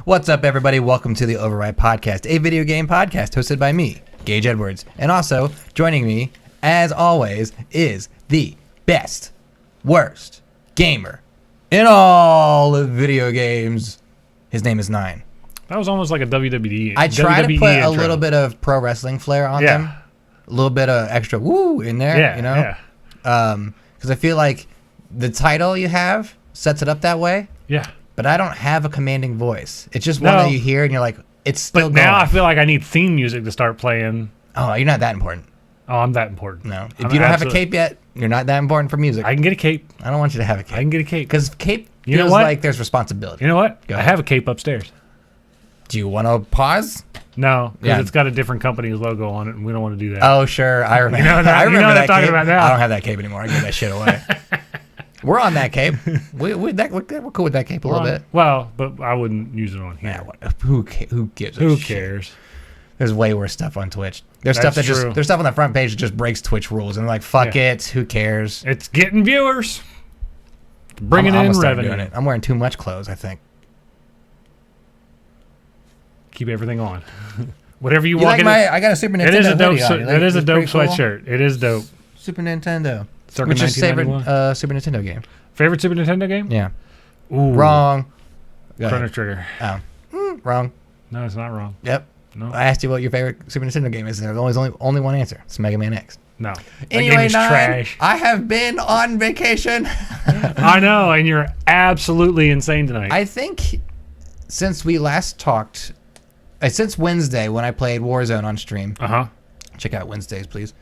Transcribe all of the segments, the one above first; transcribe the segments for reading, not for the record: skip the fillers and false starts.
What's up, everybody? Welcome to the Overwrite podcast, a video game podcast hosted by me, Gage Edwards. And also, joining me, as always, is the best, worst gamer in all of video games. His name is Nine. That was almost like a WWE. I try to put intro. a little bit of pro wrestling flair on them. A little bit of extra woo in there, you know? Because I feel like the title you have sets it up that way. Yeah. But I don't have a commanding voice. It's just one that you hear and you're like, it's still going. Now I feel like I need theme music to start playing. Oh, you're not that important. Oh, I'm that important. No. If you don't have a cape yet, you're not that important for music. I can get a cape. I don't want you to have a cape. I can get a cape. Because cape feels like there's responsibility. You know what? I have a cape upstairs. Do you want to pause? No, because it's got a different company's logo on it, and we don't want to do that. Oh, sure. I remember. You know that, I remember you know what I'm talking cape. about now. I don't have that cape anymore. I gave that shit away. We're on that cape. We're cool with that cape a little bit. Well, but I wouldn't use it on here. Yeah, who gives a Who shit? cares? There's way worse stuff on Twitch. There's stuff on the front page that just breaks Twitch rules, and they're like, fuck it, who cares? It's getting viewers. It's bringing in revenue. Doing it. I'm wearing too much clothes, I think. Keep everything on. Whatever you walk in. I got a Super Nintendo. It is a dope. It is a dope sweatshirt. Cool. It is dope. Super Nintendo. Circa Which is favorite Super Nintendo game? Favorite Super Nintendo game? Yeah. Ooh. Wrong. Chrono Trigger. Oh. Wrong. No, it's not wrong. Yep. No. I asked you what your favorite Super Nintendo game is, and there's only one answer. It's Mega Man X. No. Anyway, trash. I have been on vacation. I know, and you're absolutely insane tonight. I think since we last talked, since Wednesday when I played Warzone on stream. Check out Wednesdays, please.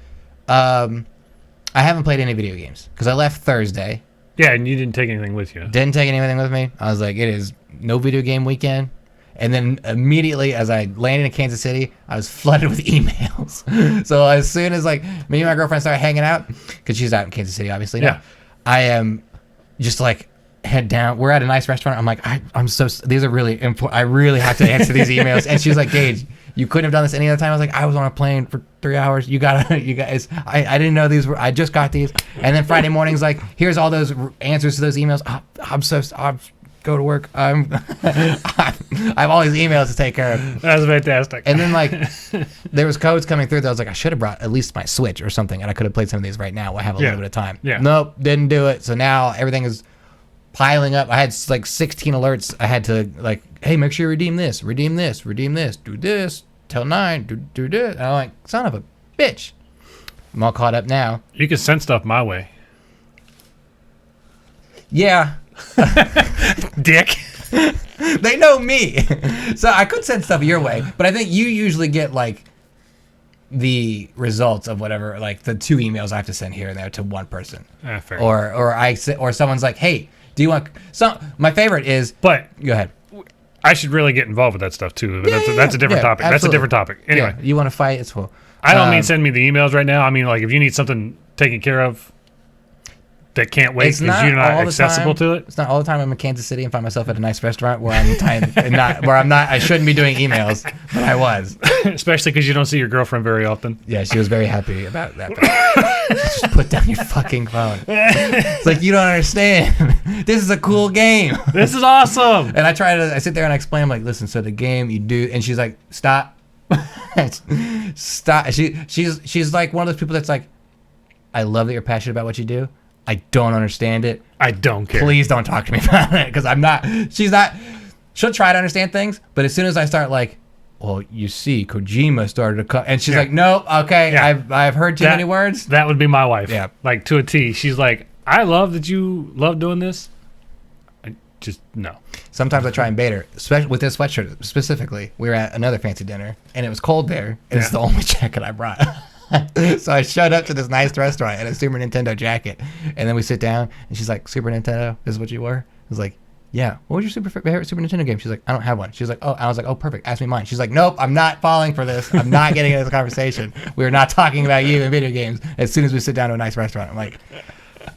I haven't played any video games because I left Thursday. Yeah, and you didn't take anything with you. Didn't take anything with me. I was like, it is no video game weekend. And then immediately as I landed in Kansas City, I was flooded with emails. So as soon as like me and my girlfriend started hanging out, because she's out in Kansas City, obviously. Yeah. Now, I am just like head down. We're at a nice restaurant. I'm like, these are really important. I really have to answer these emails. And she's like, Gage, you couldn't have done this any other time. I was like, I was on a plane for 3 hours. You guys, I didn't know these were, I just got these. And then Friday morning's like, here's all those answers to those emails. I'm go to work. I have all these emails to take care of. That's fantastic. And then like, there was codes coming through that I was like, I should have brought at least my Switch or something. And I could have played some of these right now. I have a little bit of time. Yeah. Nope, didn't do it. So now everything is piling up. I had like 16 alerts. I had to like, hey, make sure you redeem this, do this, tell 9, do this. And I'm like, son of a bitch. I'm all caught up now. You can send stuff my way. Yeah. Dick. They know me. So I could send stuff your way, but I think you usually get like the results of whatever, like the 2 emails I have to send here and there to one person. Fair. Or someone's like, hey, do you want my favorite is, but go ahead. I should really get involved with that stuff too. But that's a different topic. Absolutely. That's a different topic. Anyway, you want to fight? It's cool. I don't mean send me the emails right now. I mean like if you need something taken care of that can't wait because you're not accessible to it. It's not all the time I'm in Kansas City and find myself at a nice restaurant where I shouldn't be doing emails, but I was. Especially because you don't see your girlfriend very often. Yeah, she was very happy about that. Just put down your fucking phone. It's like, you don't understand. This is a cool game. This is awesome. And I sit there and I explain, I'm like, listen, so the game you do, and she's like, stop. Stop. She's like one of those people that's like, I love that you're passionate about what you do. I don't understand it. I don't care. Please don't talk to me about it because she'll try to understand things, but as soon as I start like, well, you see, Kojima started to cut, and she's like, no, okay, yeah. I've heard too many words. That would be my wife. Yeah. Like to a T. She's like, I love that you love doing this. No. Sometimes I try and bait her, especially with this sweatshirt specifically. We were at another fancy dinner, and it was cold there, and it's the only jacket I brought. So I showed up to this nice restaurant in a Super Nintendo jacket, and then we sit down, and she's like, Super Nintendo, this is what you were? I was like, yeah. What was your favorite Super Nintendo game? She's like, I don't have one. She's like, oh. I was like, oh, perfect. Ask me mine. She's like, nope, I'm not falling for this. I'm not getting into this conversation. We're not talking about you and video games as soon as we sit down to a nice restaurant. I'm like,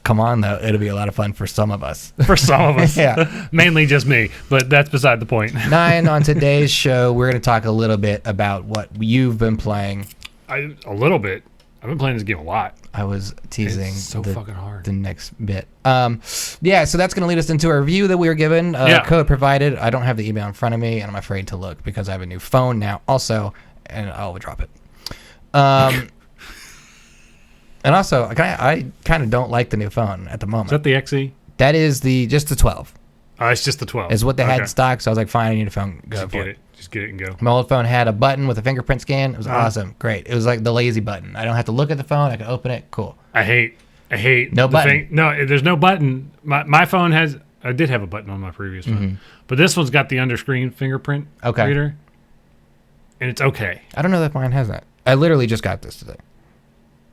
come on, though. It'll be a lot of fun for some of us. For some of us. Yeah. Mainly just me, but that's beside the point. 9, on today's show, we're going to talk a little bit about what you've been playing. A little bit. I've been playing this game a lot. I was teasing. It's so fucking hard. The next bit. Yeah, so that's going to lead us into a review that we were given. Code provided. I don't have the email in front of me, and I'm afraid to look because I have a new phone now also, and I'll drop it. And also, I kind of don't like the new phone at the moment. Is that the XE? That is just the 12. It's just the 12. Is what they had in stock, so I was like, fine, I need a phone. Go for it. Just get it and go. My old phone had a button with a fingerprint scan. It was awesome. Great. It was like the lazy button. I don't have to look at the phone. I can open it. Cool. I hate no button. No, there's no button. My phone has. I did have a button on my previous phone, but this one's got the underscreen fingerprint reader, and it's okay. I don't know that mine has that. I literally just got this today.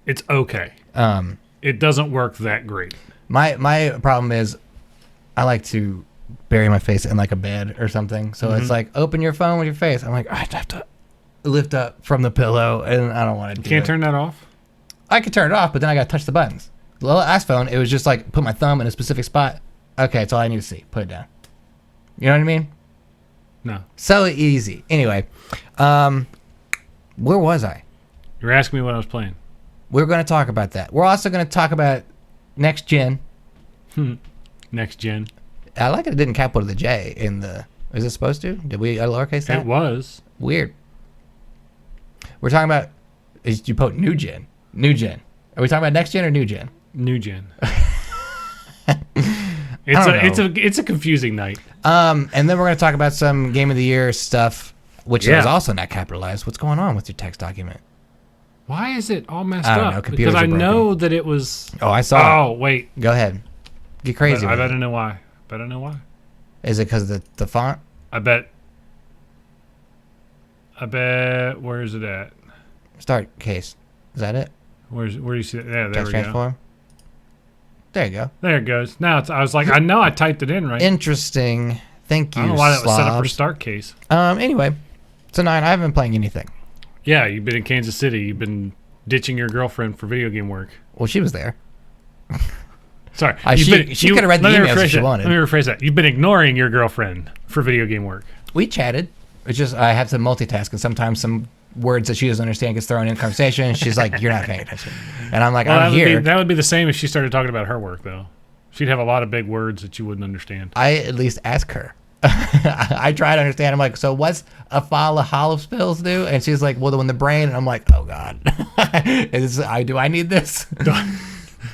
It's okay. It doesn't work that great. My problem is, I like to bury my face in like a bed or something. So it's like, open your phone with your face. I'm like, I have to lift up from the pillow, and I don't want to do it. Can't turn that off? I could turn it off, but then I got to touch the buttons. The last phone, it was just like, put my thumb in a specific spot. Okay, that's all I need to see. Put it down. You know what I mean? No. So easy. Anyway, where was I? You were asking me what I was playing. We're going to talk about that. We're also going to talk about next gen. Next gen. I like it didn't capital the J in the... Is it supposed to? Did we lowercase that? It was. Weird. We're talking about... You put new gen. New gen. Are we talking about next gen or new gen? New gen. It's a confusing night. And then we're going to talk about some Game of the Year stuff, which is also not capitalized. What's going on with your text document? Why is it all messed I don't up? know. Computers because I are broken. know that it was... Oh, I saw it. Oh, wait. Go ahead. Get crazy. I better know why. Is it because of the font? I bet. Where is it at? Start case. Is that it? Where do you see it? Yeah, there Text we transform? go. There you go. There it goes. Now I was like, I know I typed it in right. Interesting. Thank you. I don't know why that was set up for slobs. start case. Anyway, so 9. I haven't been playing anything. Yeah, you've been in Kansas City. You've been ditching your girlfriend for video game work. Well, she was there. Sorry. She could have read the emails if she wanted. Let me rephrase that. You've been ignoring your girlfriend for video game work. We chatted. It's just I have to multitask, and sometimes some words that she doesn't understand gets thrown in conversation, and she's like, you're not paying attention. And I'm like, I'm here. That would be the same if she started talking about her work, though. She'd have a lot of big words that you wouldn't understand. I at least ask her. I try to understand. I'm like, so what's a file of hollow spills do? And she's like, well, when the brain. And I'm like, oh, God. Do I need this?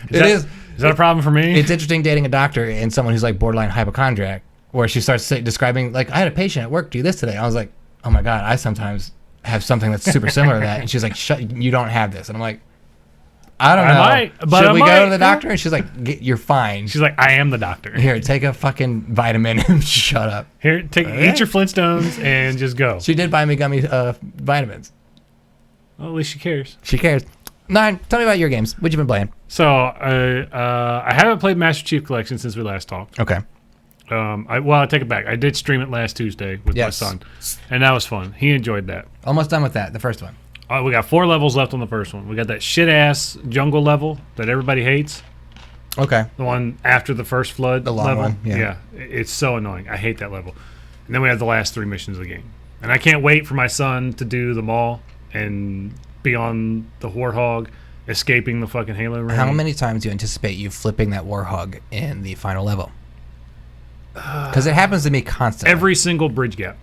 Is that a problem for me? It's interesting dating a doctor and someone who's like borderline hypochondriac, where she starts describing, like, I had a patient at work do this today. I was like, oh, my God, I sometimes have something that's super similar to that. And she's like, you don't have this. And I'm like, I don't know. Should we go to the doctor? And she's like, you're fine. She's like, I am the doctor. Here, take a fucking vitamin and shut up. Here, eat your Flintstones and just go. She did buy me gummy vitamins. Well, at least she cares. She cares. 9, tell me about your games. What you been playing? So, I haven't played Master Chief Collection since we last talked. Okay. I take it back. I did stream it last Tuesday with my son, and that was fun. He enjoyed that. Almost done with that, the first one. We got 4 levels left on the first one. We got that shit-ass jungle level that everybody hates. Okay. The one after the first flood the long level. One, yeah. It's so annoying. I hate that level. And then we have the last 3 missions of the game. And I can't wait for my son to do them all and be on the Warthog, escaping the fucking Halo ring. How many times do you anticipate you flipping that Warthog in the final level? Because it happens to me constantly. Every single bridge gap.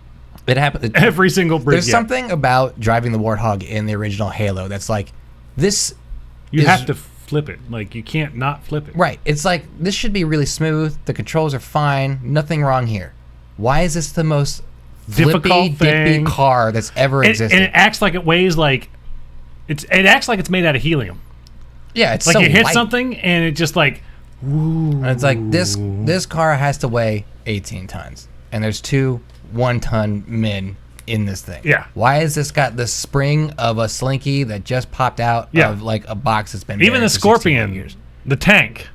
It happens. Every single bridge There's gap. something about driving the Warthog in the original Halo that's like, this. You have to flip it. Like, you can't not flip it. Right. It's like, this should be really smooth. The controls are fine. Nothing wrong here. Why is this the most difficult dippy car that's ever existed? And it acts like it weighs like... It acts like it's made out of helium. Yeah, it's like so you hit light. something and it just like... And it's like, this car has to weigh 18 tons. And there's 2 1-ton men in this thing. Yeah. Why has this got the spring of a Slinky that just popped out of like a box that's been even the for Scorpion, years? The tank,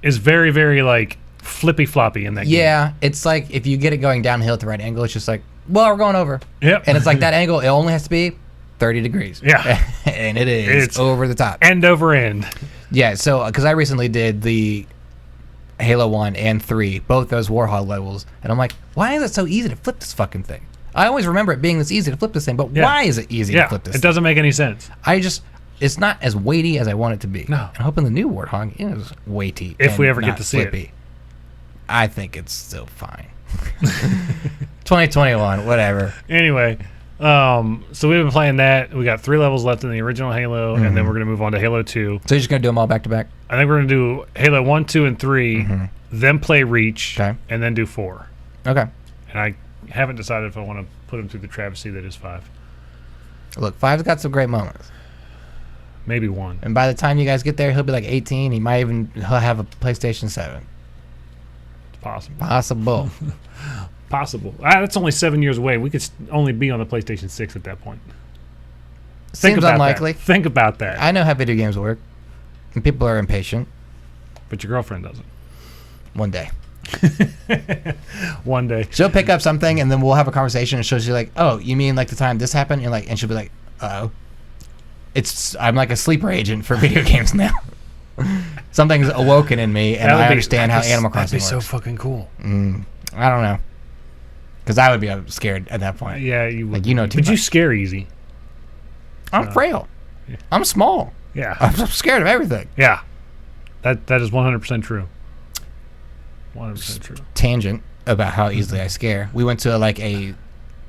is very, very like flippy floppy in that game. Yeah, it's like if you get it going downhill at the right angle, it's just like, well, we're going over. Yep. And it's like that angle, it only has to be 30 degrees. Yeah. And it is. It's over the top. End over end. Yeah, so because I recently did the Halo 1 and 3, both those Warhol levels, and I'm like, why is it so easy to flip this fucking thing? I always remember it being this easy to flip this thing, but why is it easy to flip this thing? It doesn't make any sense. I it's not as weighty as I want it to be. No. I'm hoping the new Warthog is weighty. If and we ever get not to see it. flippy. I think it's still fine. 2021, whatever. Anyway, so we've been playing that. We got 3 levels left in the original Halo, and then we're going to move on to Halo 2. So you're just going to do them all back to back? I think we're going to do Halo 1, 2, and 3, then play Reach, Okay. and then do 4. Okay. And I haven't decided if I want to put them through the travesty that is 5. Look, 5's got some great moments. Maybe 1. And by the time you guys get there, he'll be like 18. He'll have a PlayStation 7. It's possible. Possible. That's only 7 years away. We could only be on the PlayStation 6 at that point. Seems unlikely. Think about that. I know how video games work. And people are impatient. But your girlfriend doesn't. One day. One day. She'll pick up something, and then we'll have a conversation, and she'll be like, oh, you mean like the time this happened? And she'll be like, uh-oh. I'm like a sleeper agent for video games now. Something's awoken in me, and I understand how Animal Crossing works. That'd be so fucking cool. I don't know. Because I would be scared at that point. Yeah, you would. Like, you know too But much. you scare easy. I'm frail. Yeah. I'm small. Yeah. I'm scared of everything. Yeah. That is 100% true. 100% true. Tangent about how easily I scare. We went to a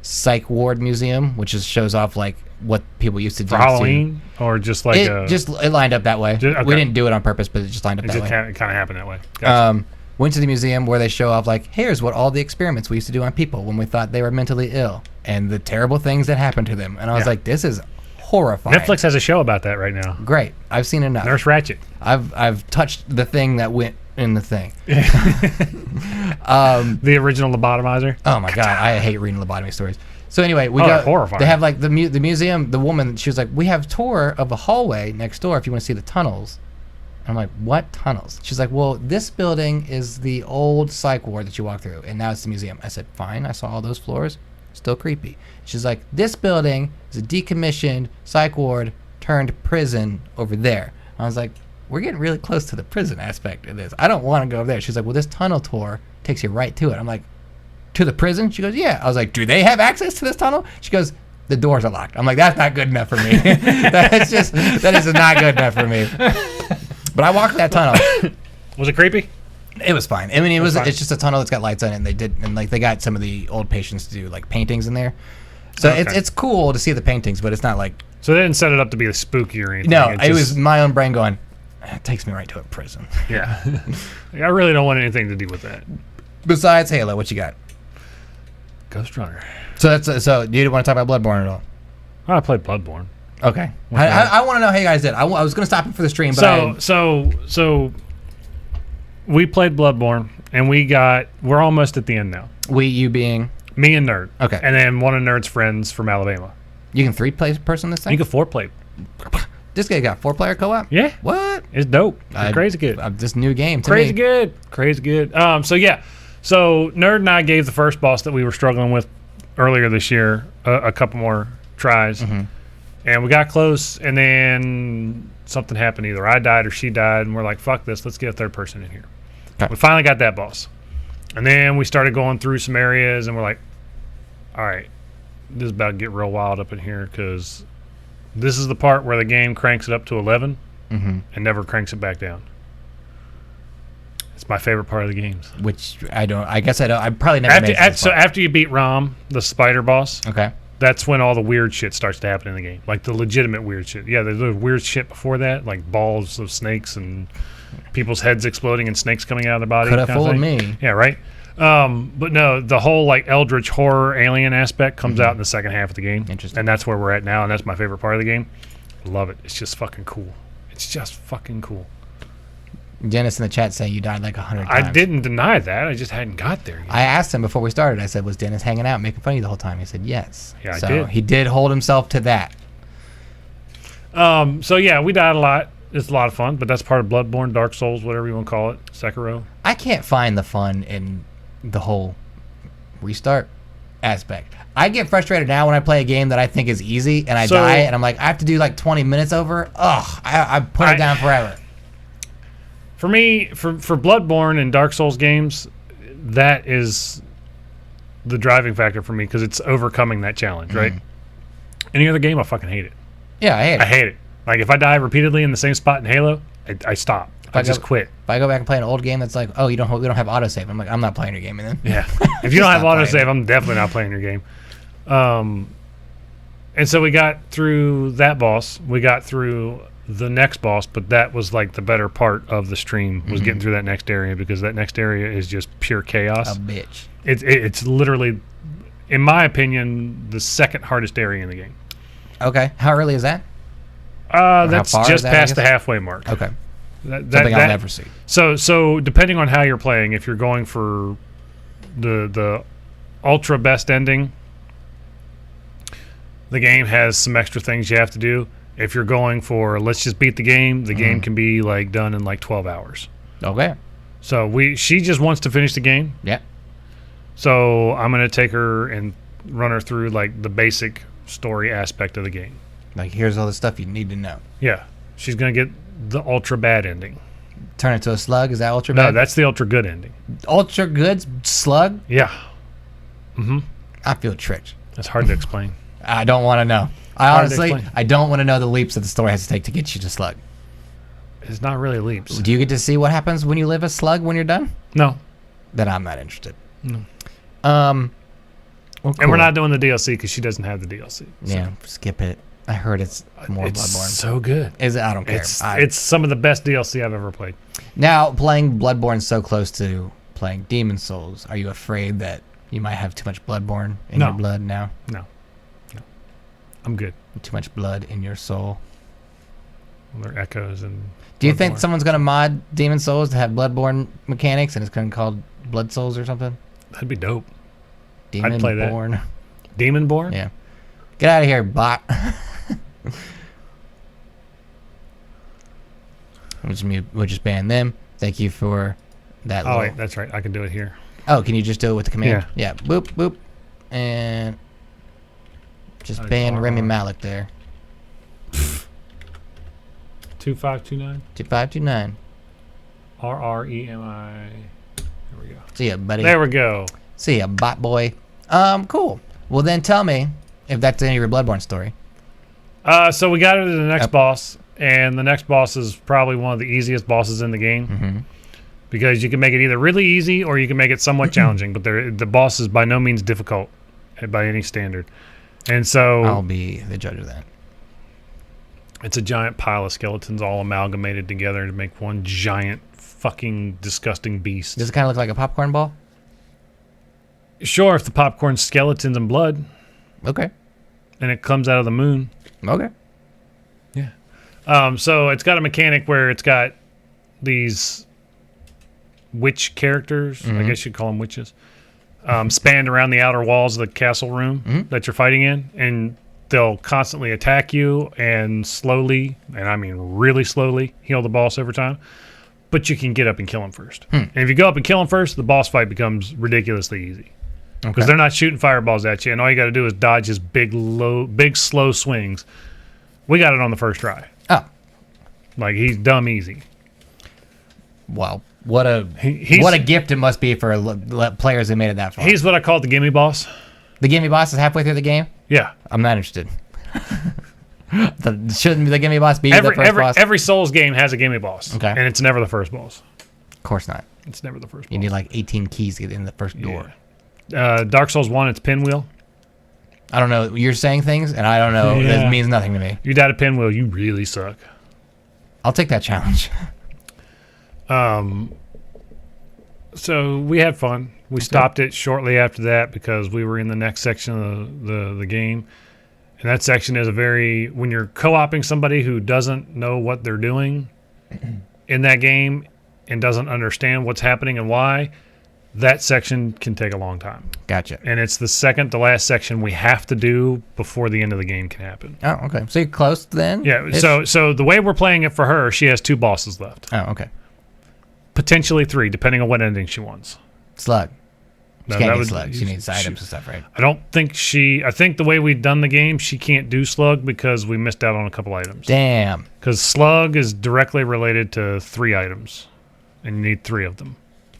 psych ward museum, which shows off what people used to do For Halloween, or just it lined up that way. Okay. We didn't do it on purpose, but it just lined up it that just way. kind of happened that way. Gotcha. Went to the museum where they show off here's what all the experiments we used to do on people when we thought they were mentally ill and the terrible things that happened to them. And I was like, this is horrifying. Netflix has a show about that right now. Great. I've seen enough. Nurse Ratched. I've touched the thing that went in the thing. The original lobotomizer. Oh my god, I hate reading lobotomy stories. So anyway, horrifying. They have the museum. The woman, she was like, we have a tour of a hallway next door if you want to see the tunnels. And I'm like, what tunnels? She's like, well, this building is the old psych ward that you walk through, and now it's the museum. I said, fine, I saw all those floors. Still creepy. She's like, this building is a decommissioned psych ward turned prison over there. I was like, we're getting really close to the prison aspect of this. I don't want to go over there. She's like, well, this tunnel tour takes you right to it. I'm like, to the prison? She goes, yeah. I was like, do they have access to this tunnel? She goes, the doors are locked. I'm like, that's not good enough for me. that is not good enough for me. But I walked that tunnel. Was it creepy? It was fine. I mean, fine. it's just a tunnel that's got lights on it, and they got some of the old patients to do paintings in there. So Okay. it's cool to see the paintings, but it's not like So they didn't set it up to be spooky or anything. no. It was my own brain going, it takes me right to a prison. Yeah. I really don't want anything to do with that. Besides Halo, what you got? Ghostrunner. So so you didn't want to talk about Bloodborne at all? I played Bloodborne. Okay. I want to know how you guys did. I was going to stop it for the stream, but So we played Bloodborne, and we're almost at the end now. you being Me and Nerd. Okay. And then one of Nerd's friends from Alabama. you can 3-person this thing. You can 4-play. This guy got 4-player co-op. Yeah. What? It's dope. It's crazy good. This new game. To Crazy me. good. Crazy good. So Nerd and I gave the first boss that we were struggling with earlier this year a couple more tries. Mm-hmm. And we got close, and then something happened. Either I died or she died, and we're like, fuck this. Let's get a third person in here. Okay. We finally got that boss. And then we started going through some areas, and we're like, all right, this is about to get real wild up in here, because this is the part where the game cranks it up to 11 and never cranks it back down. It's my favorite part of the games. Which I don't. I guess I don't. I probably never made it to this So part. after you beat Rom, the spider boss, Okay. that's when all the weird shit starts to happen in the game. Like the legitimate weird shit. Yeah, there's weird shit before that, like balls of snakes and people's heads exploding and snakes coming out of their body. Could have kind of fooled thing. me. Yeah, right? But no, the whole eldritch horror alien aspect comes out in the second half of the game. Interesting. And that's where we're at now, and that's my favorite part of the game. Love it. It's just fucking cool. It's just fucking cool. Dennis in the chat saying you died 100 times. I didn't deny that. I just hadn't got there yet. I asked him before we started. I said, was Dennis hanging out making fun of you the whole time? He said, yes. Yeah, I so did. He did hold himself to that. So yeah, we died a lot. It's a lot of fun, but that's part of Bloodborne, Dark Souls, whatever you want to call it, Sekiro. I can't find the fun in the whole restart aspect. I get frustrated now when I play a game that I think is easy and I die and I'm like, I have to do 20 minutes over. Ugh, I put it down forever. For me, for Bloodborne and Dark Souls games, that is the driving factor for me because it's overcoming that challenge, right? Any other game, I fucking hate it. Yeah, I hate it. I hate it. Like if I die repeatedly in the same spot in Halo, I stop. I just quit. If I go back and play an old game that's like, oh, we don't have autosave, I'm like, I'm not playing your game then. Yeah. If you don't have autosave, I'm definitely not playing your game. And so we got through that boss. We got through the next boss, but that was like the better part of the stream was getting through that next area, because that next area is just pure chaos. A bitch. It's literally, in my opinion, the second hardest area in the game. Okay. How early is that? That's just past the halfway mark. Okay. Something I'll never see. So depending on how you're playing, if you're going for the ultra best ending, the game has some extra things you have to do. If you're going for let's just beat the game game can be like done in like 12 hours. Okay. So she just wants to finish the game. Yeah. So I'm gonna take her and run her through like the basic story aspect of the game. Like, here's all the stuff you need to know. Yeah. She's gonna get the ultra bad ending. Turn it to a slug? Is that ultra bad? No, that's the ultra good ending. Ultra good slug? Yeah. Mm-hmm. I feel tricked. That's hard to explain. I don't want to know. I don't want to know the leaps that the story has to take to get you to slug. It's not really leaps. Do you get to see what happens when you live a slug when you're done? No. Then I'm not interested. No. Well, cool. And we're not doing the DLC because she doesn't have the DLC. So. Yeah, skip it. I heard it's more it's Bloodborne. So good. Is it? I don't care. It's some of the best DLC I've ever played. Now, playing Bloodborne so close to playing Demon Souls, are you afraid that you might have too much Bloodborne in your blood now? No. I'm good. Too much blood in your soul. Well, there are echoes and. Do you think someone's gonna mod Demon Souls to have Bloodborne mechanics and it's gonna be called Blood Souls or something? That'd be dope. I'd play that. Demonborn? Yeah. Get out of here, bot. We'll just ban them. Thank you for that. Oh, wait, that's right. I can do it here. Oh, can you just do it with the command? Yeah. Boop, boop. And just ban Remy Malik there. 2529? 2529. RREMI. There we go. See ya, buddy. There we go. See ya, bot boy. Cool. Well, then tell me if that's any of your Bloodborne story. So we got to the next boss, and the next boss is probably one of the easiest bosses in the game, because you can make it either really easy or you can make it somewhat challenging. But the boss is by no means difficult by any standard, and so I'll be the judge of that. It's a giant pile of skeletons all amalgamated together to make one giant fucking disgusting beast. Does it kind of look like a popcorn ball? Sure, if the popcorn's skeletons and blood. Okay. And it comes out of the moon. Okay. Yeah. So it's got a mechanic where it's got these witch characters, I guess you'd call them witches, spanned around the outer walls of the castle room that you're fighting in, and they'll constantly attack you and slowly, and I mean really slowly, heal the boss over time. But you can get up and kill them first. And if you go up and kill them first, the boss fight becomes ridiculously easy. Because they're not shooting fireballs at you, and all you got to do is dodge his big, slow swings. We got it on the first try. Oh. Like, he's dumb easy. Wow. What a gift it must be for players who made it that far. He's what I call the gimme boss. The gimme boss is halfway through the game? Yeah. I'm not interested. Shouldn't the gimme boss be the first boss? Every Souls game has a gimme boss. Okay. And it's never the first boss. Of course not. It's never the first boss. You need like 18 keys to get in the first door. Dark Souls 1, it's pinwheel. I don't know. You're saying things, and I don't know. Yeah. That means nothing to me. You died a pinwheel, you really suck. I'll take that challenge. So we had fun. We stopped it shortly after that because we were in the next section of the game. And that section is when you're co-oping somebody who doesn't know what they're doing in that game and doesn't understand what's happening and why, that section can take a long time. Gotcha. And it's the second to last section we have to do before the end of the game can happen. Oh, okay. So you're close then? Yeah. So the way we're playing it for her, she has 2 bosses left. Oh, okay. Potentially 3, depending on what ending she wants. Slug. She No, can't that get would- slug. She needs items and stuff, right? I don't think I think the way we've done the game, she can't do slug because we missed out on a couple items. Damn. Because slug is directly related to 3 items, and you need 3 of them.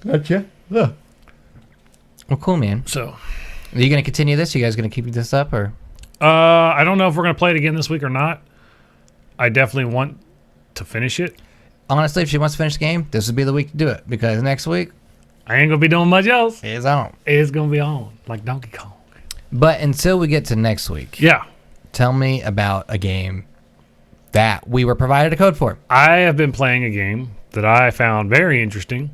Gotcha. Yeah. Well, cool, man. So, Are you going to continue this? You guys going to keep this up, or? I don't know if we're going to play it again this week or not. I definitely want to finish it. Honestly, if she wants to finish the game, this would be the week to do it, because next week I ain't gonna be doing much else. is on. It's gonna be on like Donkey Kong. But until we get to next week, Yeah, tell me about a game that we were provided a code for. I have been playing a game that I found very interesting,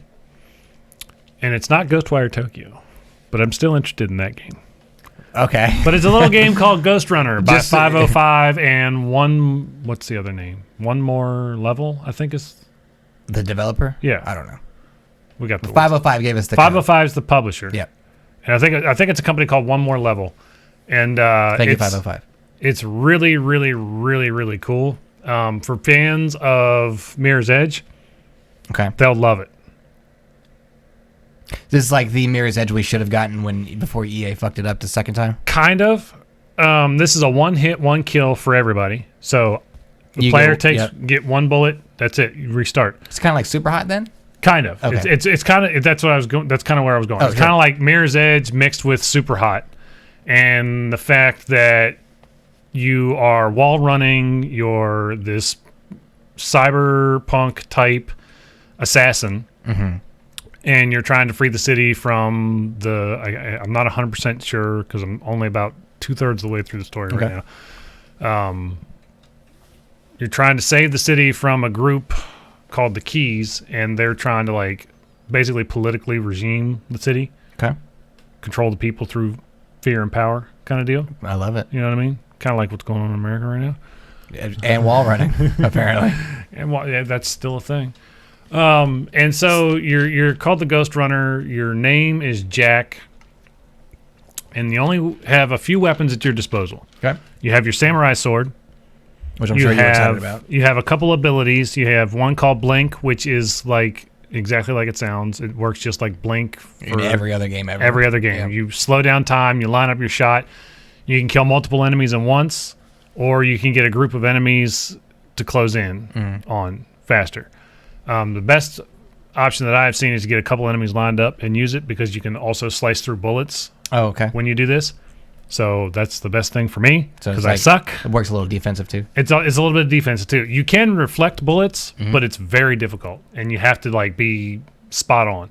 and it's not Ghostwire Tokyo, but I'm still interested in that game. Okay. But it's a little game called Ghostrunner by Just- 505 and what's the other name? One More Level, I think is. The developer? Yeah. I don't know. We got the 505 gave us the code. 505 is the publisher. Yep. And I think it's a company called One More Level. And Thank you, it's 505. it's really, really, really, really cool. For fans of Mirror's Edge, Okay. they'll love it. This is like the Mirror's Edge we should have gotten before EA fucked it up the second time. Kind of. This is a one hit, one kill for everybody. So the You player go- get one bullet. That's it. You restart. It's kind of like Super Hot then? Kind of. Okay. It's kind of that's what I was going. That's kind of where I was going. Oh, It's sure. kind of like Mirror's Edge mixed with Super Hot, and the fact that you are wall running. You're this cyberpunk type assassin, and you're trying to free the city from the. I'm not 100% sure because I'm only about 2/3 of the way through the story Okay. right now. You're trying to save the city from a group called the Keys, and they're trying to like basically politically regime the city, Okay. control the people through fear and power kind of deal. I love it. You know what I mean? Kind of like what's going on in America right now. And wall running, apparently. And yeah, that's still a thing. And so you're called the Ghost Runner. Your name is Jack, and you only have a few weapons at your disposal. Okay. You have your samurai sword. Which I'm sure you're excited about. You have a couple abilities. You have one called Blink, which is like exactly like it sounds. It works just like Blink In every other game ever. every other game. Yep. You slow down time. You line up your shot. You can kill multiple enemies at once, or you can get a group of enemies to close in on faster. The best option that I've seen is to get a couple enemies lined up and use it because you can also slice through bullets Oh, okay. when you do this. So that's the best thing for me So it's because like- I suck. It works a little defensive too. It's a little bit of defense too. You can reflect bullets, but it's very difficult, and you have to like be spot on.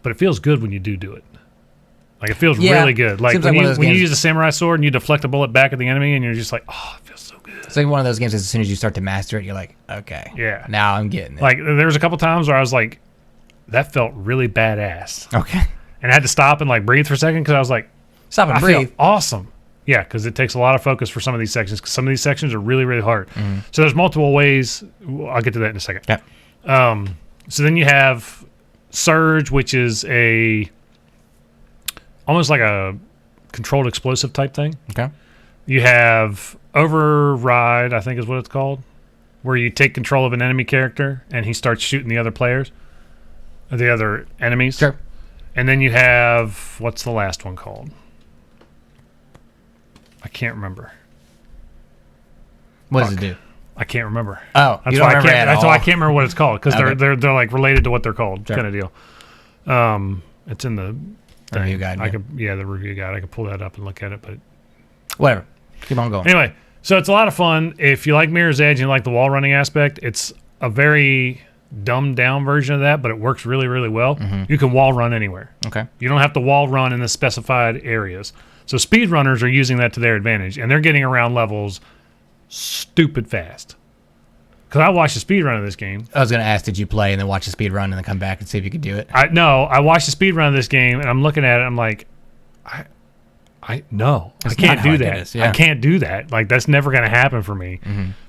But it feels good when you do it. Like it feels Yeah. really good. Like Seems when, like one of you, those when you games- use a samurai sword and you deflect a bullet back at the enemy, and you're just like, oh, it feels so good. It's like one of those games. As soon as you start to master it, you're like, okay, Yeah. now I'm getting it. Like there was a couple times where I was like, that felt really badass, Okay. and I had to stop and like breathe for a second because I was like, Stop and I breathe. feel awesome. Yeah, because it takes a lot of focus for some of these sections. Because some of these sections are really, really hard. So there's multiple ways. I'll get to that in a second. Yeah. So then you have Surge, which is almost like a controlled explosive type thing. Okay. You have Override, I think is what it's called, where you take control of an enemy character and he starts shooting the other players, or the other enemies. Sure. And then you have, what's the last one called? I can't remember. What does it do? I can't remember. Oh, That's you why don't I remember can't. at That's all. why I can't remember what it's called because Okay. they're like related to what they're called, Sure. kind of deal. It's in the thing. Review guide, I yeah. could, the review guide. I could pull that up and look at it. But Whatever. Keep on going. anyway, so it's a lot of fun. If you like Mirror's Edge and you like the wall running aspect, it's a very dumbed down version of that, but it works really, really well. You can wall run anywhere. Okay. You don't have to wall run in the specified areas. So speedrunners are using that to their advantage, and they're getting around levels stupid fast. Because I watched a speedrun of this game. I was gonna ask, did you play and then watch a speed run and then come back and see if you could do it? I watched a speedrun of this game, and I'm looking at it. I'm like, I can't not how do I did that. this, yeah. I can't do that. Like that's never going to happen for me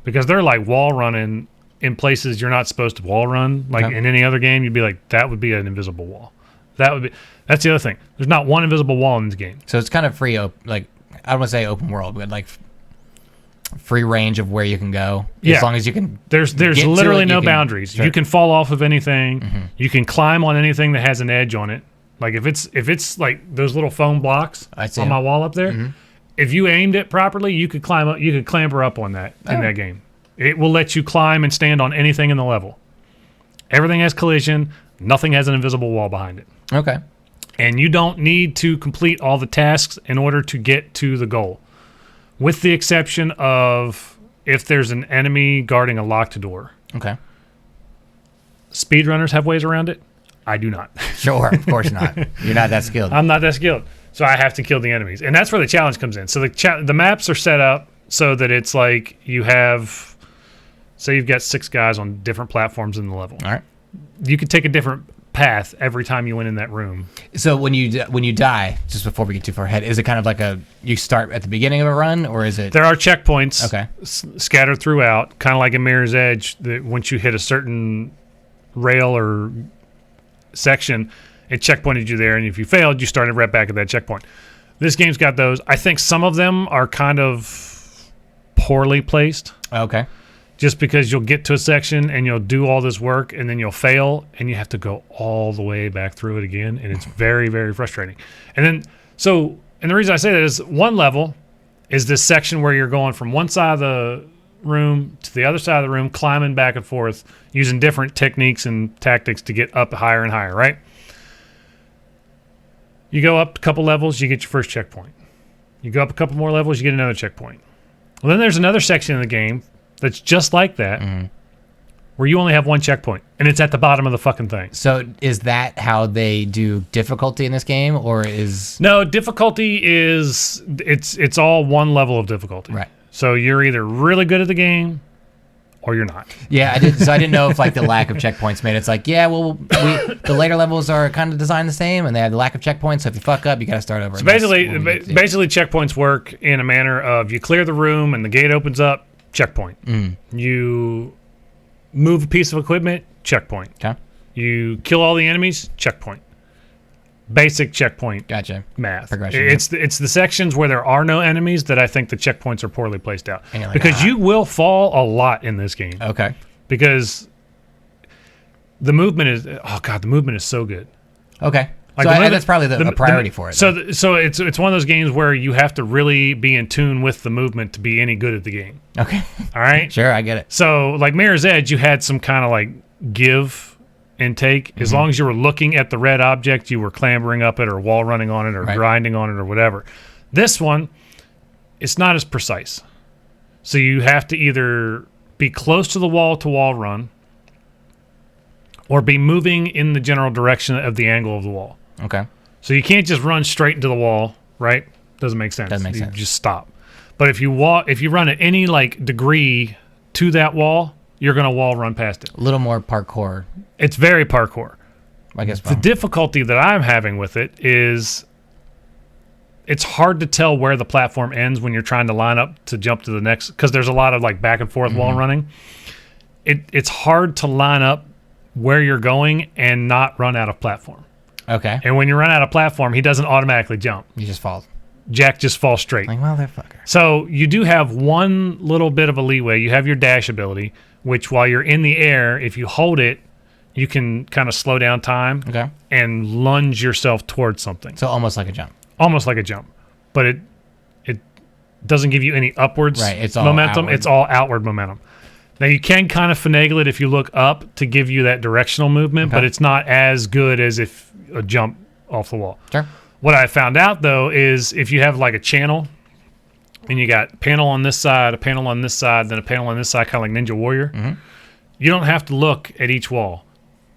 because they're like wall running in places you're not supposed to wall run. Like Okay. in any other game, you'd be like, that would be an invisible wall. That's the other thing. There's not one invisible wall in this game. So it's kind of free, like I don't want to say open world, but like free range of where you can go. Yeah. As long as you can. There's get to literally it, no you can- boundaries. Sure. You can fall off of anything. You can climb on anything that has an edge on it. Like if it's like those little foam blocks I see on 'em. my wall up there, if you aimed it properly, you could climb up. You could clamber up on that in that game. It will let you climb and stand on anything in the level. Everything has collision. Nothing has an invisible wall behind it. Okay. And you don't need to complete all the tasks in order to get to the goal, with the exception of if there's an enemy guarding a locked door. Okay. Speedrunners have ways around it. I do not. Sure, of course not. You're not that skilled. I'm not that skilled. So I have to kill the enemies. And that's where the challenge comes in. So the maps are set up so that it's like you have, say you've got 6 guys on different platforms in the level. All right. You could take a different path every time you went in that room. So when you die, just before we get too far ahead, is it kind of like you start at the beginning of a run, or is it? There are checkpoints Okay. Scattered throughout, kind of like in Mirror's Edge, that once you hit a certain rail or section, it checkpointed you there, and if you failed, you started right back at that checkpoint. This game's got those. I think some of them are kind of poorly placed. Okay. Just because you'll get to a section and you'll do all this work and then you'll fail and you have to go all the way back through it again, and it's very, very frustrating. And the reason I say that is one level is this section where you're going from one side of the room to the other side of the room, climbing back and forth, using different techniques and tactics to get up higher and higher, right? You go up a couple levels, you get your first checkpoint. You go up a couple more levels, you get another checkpoint. Well, then there's another section of the game that's just like that, where you only have one checkpoint, and it's at the bottom of the fucking thing. So is that how they do difficulty in this game, or is... No, difficulty is, it's all one level of difficulty. Right. So you're either really good at the game, or you're not. Yeah, I didn't know if like the lack of checkpoints made it's like, yeah, well, the later levels are kind of designed the same, and they have the lack of checkpoints. So if you fuck up, you got to start over. So basically checkpoints work in a manner of you clear the room and the gate opens up, checkpoint. You move a piece of equipment, checkpoint. Okay. You kill all the enemies, checkpoint. Basic checkpoint. Gotcha. Math. Progression. It's the sections where there are no enemies that I think the checkpoints are poorly placed out. Like, because you will fall a lot in this game. Okay. Because the movement is so good. Okay. Like so that's probably a priority for it. So it's one of those games where you have to really be in tune with the movement to be any good at the game. Okay. All right? Sure, I get it. So like Mirror's Edge, you had some kind of like give and take. As long as you were looking at the red object, you were clambering up it or wall running on it or grinding on it or whatever. This one, it's not as precise. So you have to either be close to the wall run or be moving in the general direction of the angle of the wall. Okay. So you can't just run straight into the wall, right? Doesn't make sense. Doesn't make sense. You just stop. But if you run at any like degree to that wall, you're going to wall run past it. A little more parkour. It's very parkour. I guess. The difficulty that I'm having with it is it's hard to tell where the platform ends when you're trying to line up to jump to the next, because there's a lot of like back and forth wall running. It's hard to line up where you're going and not run out of platform. Okay. And when you run out of platform, he doesn't automatically jump. You just fall. Jack just falls straight. Like, motherfucker. So you do have one little bit of a leeway. You have your dash ability, which while you're in the air, if you hold it, you can kind of slow down time and lunge yourself towards something. So almost like a jump. Almost like a jump. But it doesn't give you any upwards it's all momentum. outward. It's all outward momentum. Now, you can kind of finagle it if you look up to give you that directional movement, but it's not as good as if a jump off the wall. Sure. What I found out, though, is if you have like a channel and you got a panel on this side, a panel on this side, then a panel on this side, kind of like Ninja Warrior, you don't have to look at each wall.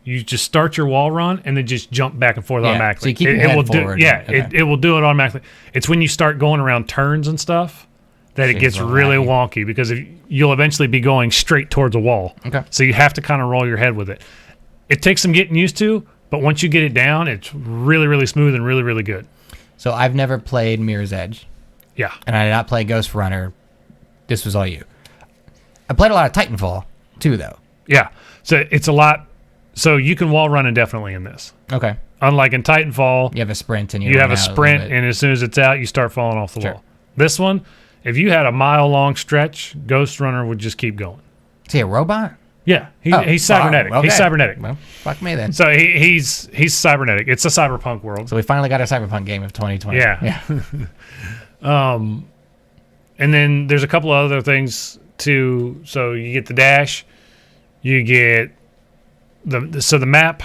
You just start your wall run and then just jump back and forth automatically. So you keep your head forward. It will do it automatically. It's when you start going around turns and stuff that it gets really wonky, because you'll eventually be going straight towards a wall. Okay. So you have to kind of roll your head with it. It takes some getting used to, but once you get it down, it's really, really smooth and really, really good. So I've never played Mirror's Edge. Yeah. And I did not play Ghostrunner. This was all you. I played a lot of Titanfall, too, though. Yeah. So it's a lot. So you can wall run indefinitely in this. Okay. Unlike in Titanfall, you have a sprint, and you have a sprint, and as soon as it's out, you start falling off the wall. This one, if you had a mile-long stretch, Ghostrunner would just keep going. Is he a robot? Yeah, he's cybernetic. Okay. He's cybernetic. Well, fuck me then. So he's cybernetic. It's a cyberpunk world. So we finally got a cyberpunk game of 2020. Yeah. And then there's a couple of other things too. So you get the dash, you get the map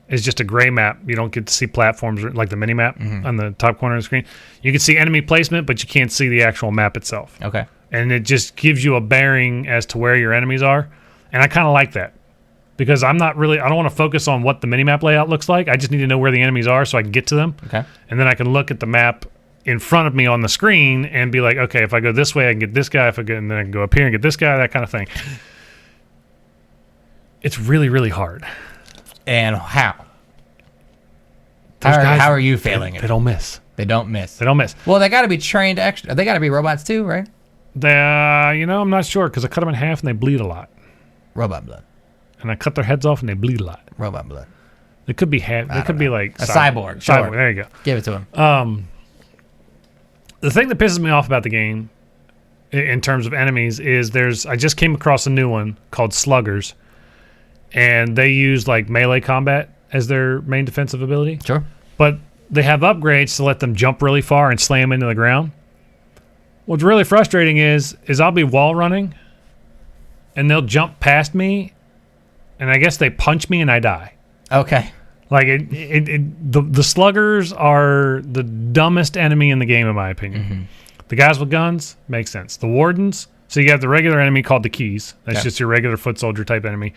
is just a gray map. You don't get to see platforms like the mini map on the top corner of the screen. You can see enemy placement, but you can't see the actual map itself. Okay. and it just gives you a bearing as to where your enemies are. And I kind of like that because I don't want to focus on what the minimap layout looks like. I just need to know where the enemies are so I can get to them. Okay. And then I can look at the map in front of me on the screen and be like, okay, if I go this way, I can get this guy. And then I can go up here and get this guy, that kind of thing. It's really, really hard. And how? Those guys, how are you failing it? They don't miss. They don't miss. They don't miss. Well, they got to be trained extra. They got to be robots too, right? I'm not sure because I cut them in half and they bleed a lot. Robot blood. And I cut their heads off and they bleed a lot. Robot blood. They could be They could be like a cyborg. Cyborg. Sure. There you go. Give it to him. The thing that pisses me off about the game, in terms of enemies, is I just came across a new one called Sluggers, and they use like melee combat as their main defensive ability. Sure. But they have upgrades to let them jump really far and slam into the ground. What's really frustrating is I'll be wall running, and they'll jump past me, and I guess they punch me and I die. Okay. Like the sluggers are the dumbest enemy in the game, in my opinion. Mm-hmm. The guys with guns makes sense. The wardens, so you have the regular enemy called the keys. That's just your regular foot soldier type enemy.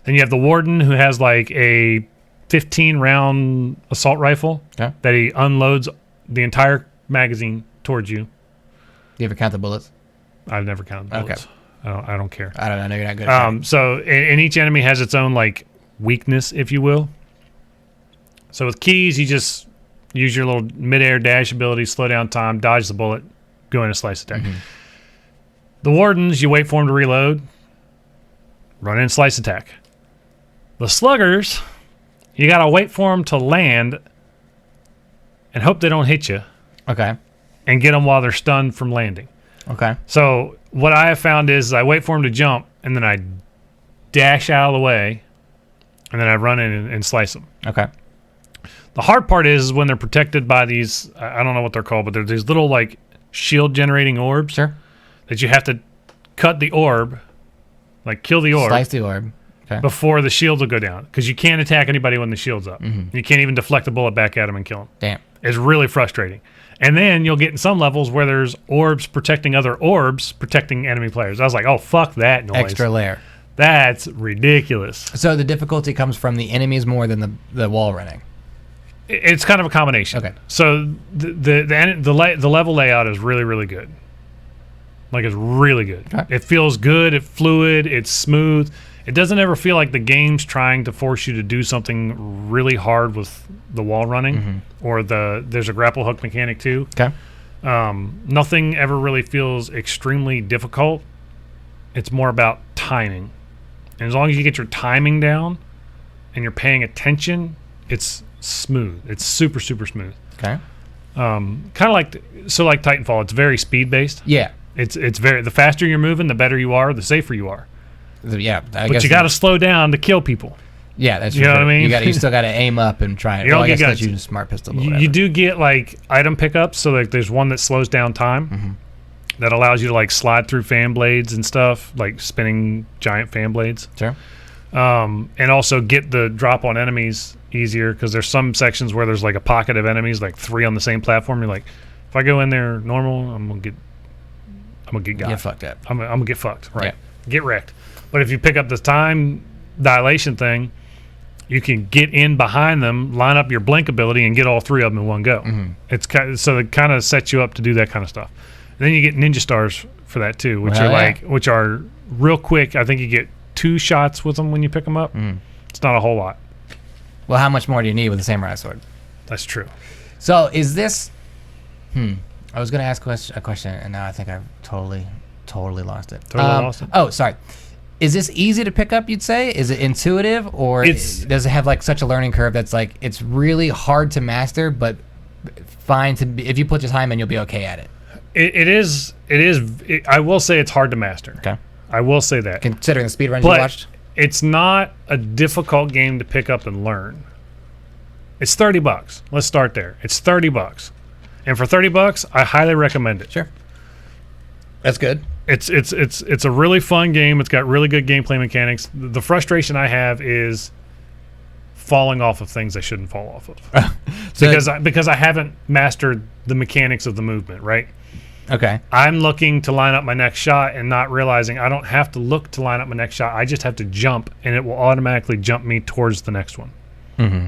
Then you have the warden who has like a 15-round assault rifle that he unloads the entire magazine towards you. Do you ever count the bullets? I've never counted bullets. I don't care. I don't know. I know you're not good at it. So and each enemy has its own like weakness, if you will. So with keys, you just use your little mid-air dash ability, slow down time, dodge the bullet, go in a slice attack. Mm-hmm. The wardens, you wait for them to reload, run in slice attack. The sluggers, you got to wait for them to land and hope they don't hit you. Okay. And get them while they're stunned from landing. Okay. So what I have found is I wait for them to jump, and then I dash out of the way, and then I run in and slice them. Okay. The hard part is when they're protected by these, I don't know what they're called, but they're these little like shield generating orbs. Sure. That you have to cut the orb, like kill the orb. Slice the orb. Okay. Before the shields will go down. Because you can't attack anybody when the shield's up. Mm-hmm. You can't even deflect the bullet back at them and kill them. Damn. It's really frustrating. And then you'll get in some levels where there's orbs protecting other orbs protecting enemy players. I was like, oh, fuck that noise. Extra layer. That's ridiculous. So the difficulty comes from the enemies more than the wall running. It's kind of a combination. Okay. So the level layout is really, really good. Like, it's really good. Okay. It feels good. It's fluid. It's smooth. It doesn't ever feel like the game's trying to force you to do something really hard with the wall running, or there's a grapple hook mechanic too. Okay. Nothing ever really feels extremely difficult. It's more about timing. And as long as you get your timing down and you're paying attention, it's smooth. It's super, super smooth. Okay. Kind of like Titanfall, it's very speed based. Yeah. It's very, the faster you're moving, the better you are, the safer you are. Yeah, but you got to slow down to kill people. Yeah, that's true. You know what I mean? You still got to aim up and try it. You don't I guess get that's using smart pistol. You do get like item pickups, so like there's one that slows down time that allows you to like slide through fan blades and stuff, like spinning giant fan blades. Sure. And also get the drop on enemies easier because there's some sections where there's like a pocket of enemies, like 3 on the same platform. You're like, if I go in there normal, I'm gonna get got. Get fucked up. I'm gonna get fucked. Right. Yeah. Get wrecked. But if you pick up this time dilation thing, you can get in behind them, line up your blink ability, and get all 3 of them in one go. So it kind of sets you up to do that kind of stuff. And then you get ninja stars for that too, which are real quick. I think you get 2 shots with them when you pick them up. It's not a whole lot. Well, how much more do you need with a samurai sword? That's true. So is this? I was going to ask a question, and now I think I've totally lost it. Lost it. Oh, sorry. Is this easy to pick up, you'd say? Is it intuitive, or does it have like such a learning curve that's like it's really hard to master, but fine to be, if you put your time in, you'll be okay at it? It is. I will say it's hard to master. Okay. I will say that. Considering the speedruns you watched? It's not a difficult game to pick up and learn. It's $30. Let's start there. It's $30. And for $30, I highly recommend it. Sure. That's good. It's a really fun game. It's got really good gameplay mechanics. The frustration I have is falling off of things I shouldn't fall off of. Because I haven't mastered the mechanics of the movement, right? Okay. I'm looking to line up my next shot and not realizing I don't have to look to line up my next shot. I just have to jump, and it will automatically jump me towards the next one. Mm-hmm.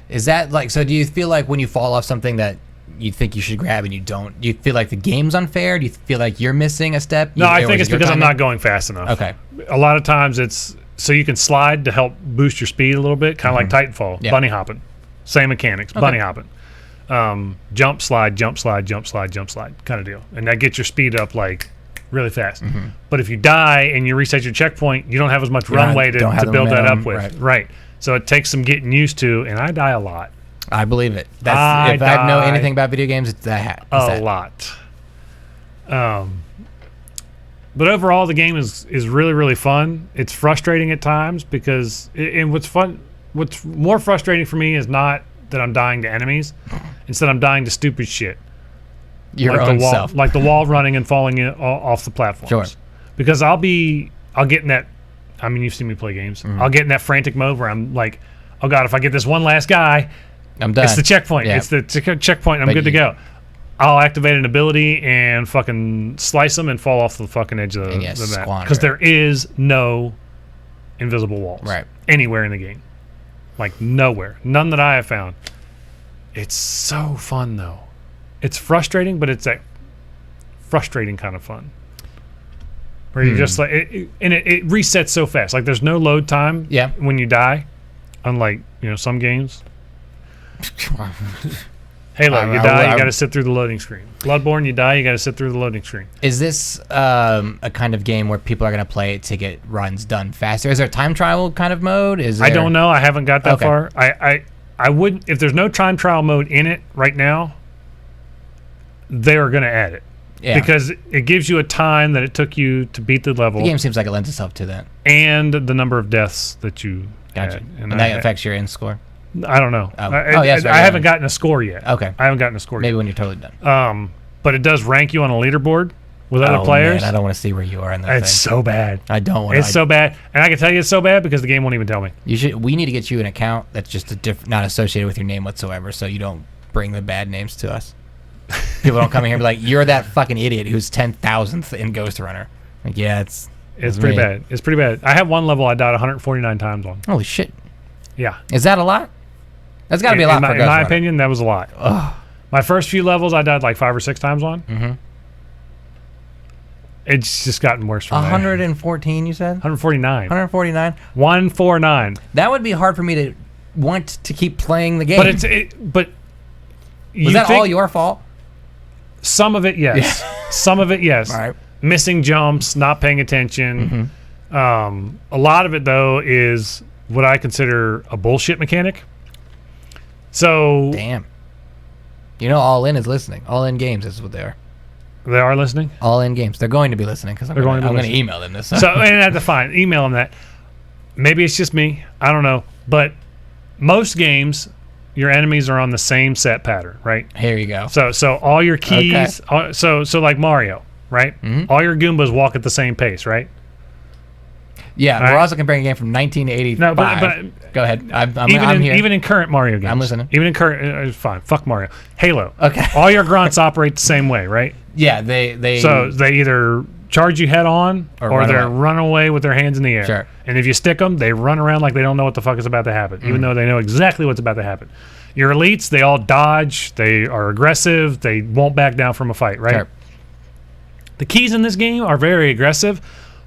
Is that like, so do you feel like when you fall off something that you think you should grab and you don't, do you feel like the game's unfair? Do you feel like you're missing a step? No, I think it's because I'm not going fast enough. Okay. A lot of times it's so you can slide to help boost your speed a little bit, kind of like Titanfall, bunny hopping. Same mechanics, bunny hopping. Jump, slide, jump, slide, jump, slide, jump, slide kind of deal. And that gets your speed up like really fast. But if you die and you reset your checkpoint, you don't have as much runway to build that up with. Right. So it takes some getting used to, and I die a lot. I believe it. If I know anything about video games, it's that. A lot. But overall, the game is really, really fun. It's frustrating at times because, and what's more frustrating for me is not that I'm dying to enemies, instead I'm dying to stupid shit. Your like own the wall, self. like the wall running and falling off the platforms. Sure. Because I'll get in that, I mean, you've seen me play games. I'll get in that frantic mode where I'm like, oh God, if I get this one last guy, I'm done. It's the checkpoint. Yeah. It's the checkpoint. I'm good to go. I'll activate an ability and fucking slice them and fall off the fucking edge of the map. Because there is no invisible walls anywhere in the game. Like nowhere. None that I have found. It's so fun though. It's frustrating, but it's that frustrating kind of fun. Where you just like, it resets so fast. Like there's no load time when you die. Unlike, some games. Halo, you die, you got to sit through the loading screen. Bloodborne, you die, you got to sit through the loading screen. Is this a kind of game where people are going to play it to get runs done faster? Is there a time trial kind of mode? I don't know. I haven't got that far. I wouldn't, if there's no time trial mode in it right now, they're going to add it. Yeah. Because it gives you a time that it took you to beat the level. The game seems like it lends itself to that. And the number of deaths that you had. And that affects your end score? I don't know. Yes, I haven't gotten a score yet. Okay. I haven't gotten a score yet. Maybe when you're totally done. But it does rank you on a leaderboard with other players. Man, I don't want to see where you are in that It's so bad. I don't want to. It's so bad. And I can tell you it's so bad because the game won't even tell me. We need to get you an account that's just not associated with your name whatsoever, so you don't bring the bad names to us. People don't come in here and be like, you're that fucking idiot who's 10,000th in Ghostrunner. Like, yeah, it's pretty bad. It's pretty bad. I have one level I died 149 times on. Holy shit. Yeah. Is that a lot? That's got to be a lot for Ghostrunner. In my opinion, that was a lot. Ugh. My first few levels I died like 5 or 6 times on. Mm-hmm. It's just gotten worse from 114, you said? 149. 149? 149. That would be hard for me to want to keep playing the game. But was that all your fault? Some of it, yes. Yeah. Some of it, yes. All right. Missing jumps, not paying attention. Mm-hmm. A lot of it, though, is what I consider a bullshit mechanic. So... Damn. All In is listening. All In Games is what they are. They are listening? All In Games. They're going to be listening because I'm going to email them this. So, and that's fine. Email them that. Maybe it's just me. I don't know. But most games... Your enemies are on the same set pattern, right? Here you go. So all your keys, so like Mario, right? Mm-hmm. All your Goombas walk at the same pace, right? Yeah, we're also comparing a game from 1985. No, but go ahead. I'm here. Even in current Mario games, I'm listening. Even in current, fine. Fuck Mario. Halo. Okay. All your grunts operate the same way, right? Yeah, they. So they either charge you head on, or they run away with their hands in the air. Sure. And if you stick them, they run around like they don't know what the fuck is about to happen, even though they know exactly what's about to happen. Your elites, they all dodge. They are aggressive. They won't back down from a fight, right? Sure. The keys in this game are very aggressive,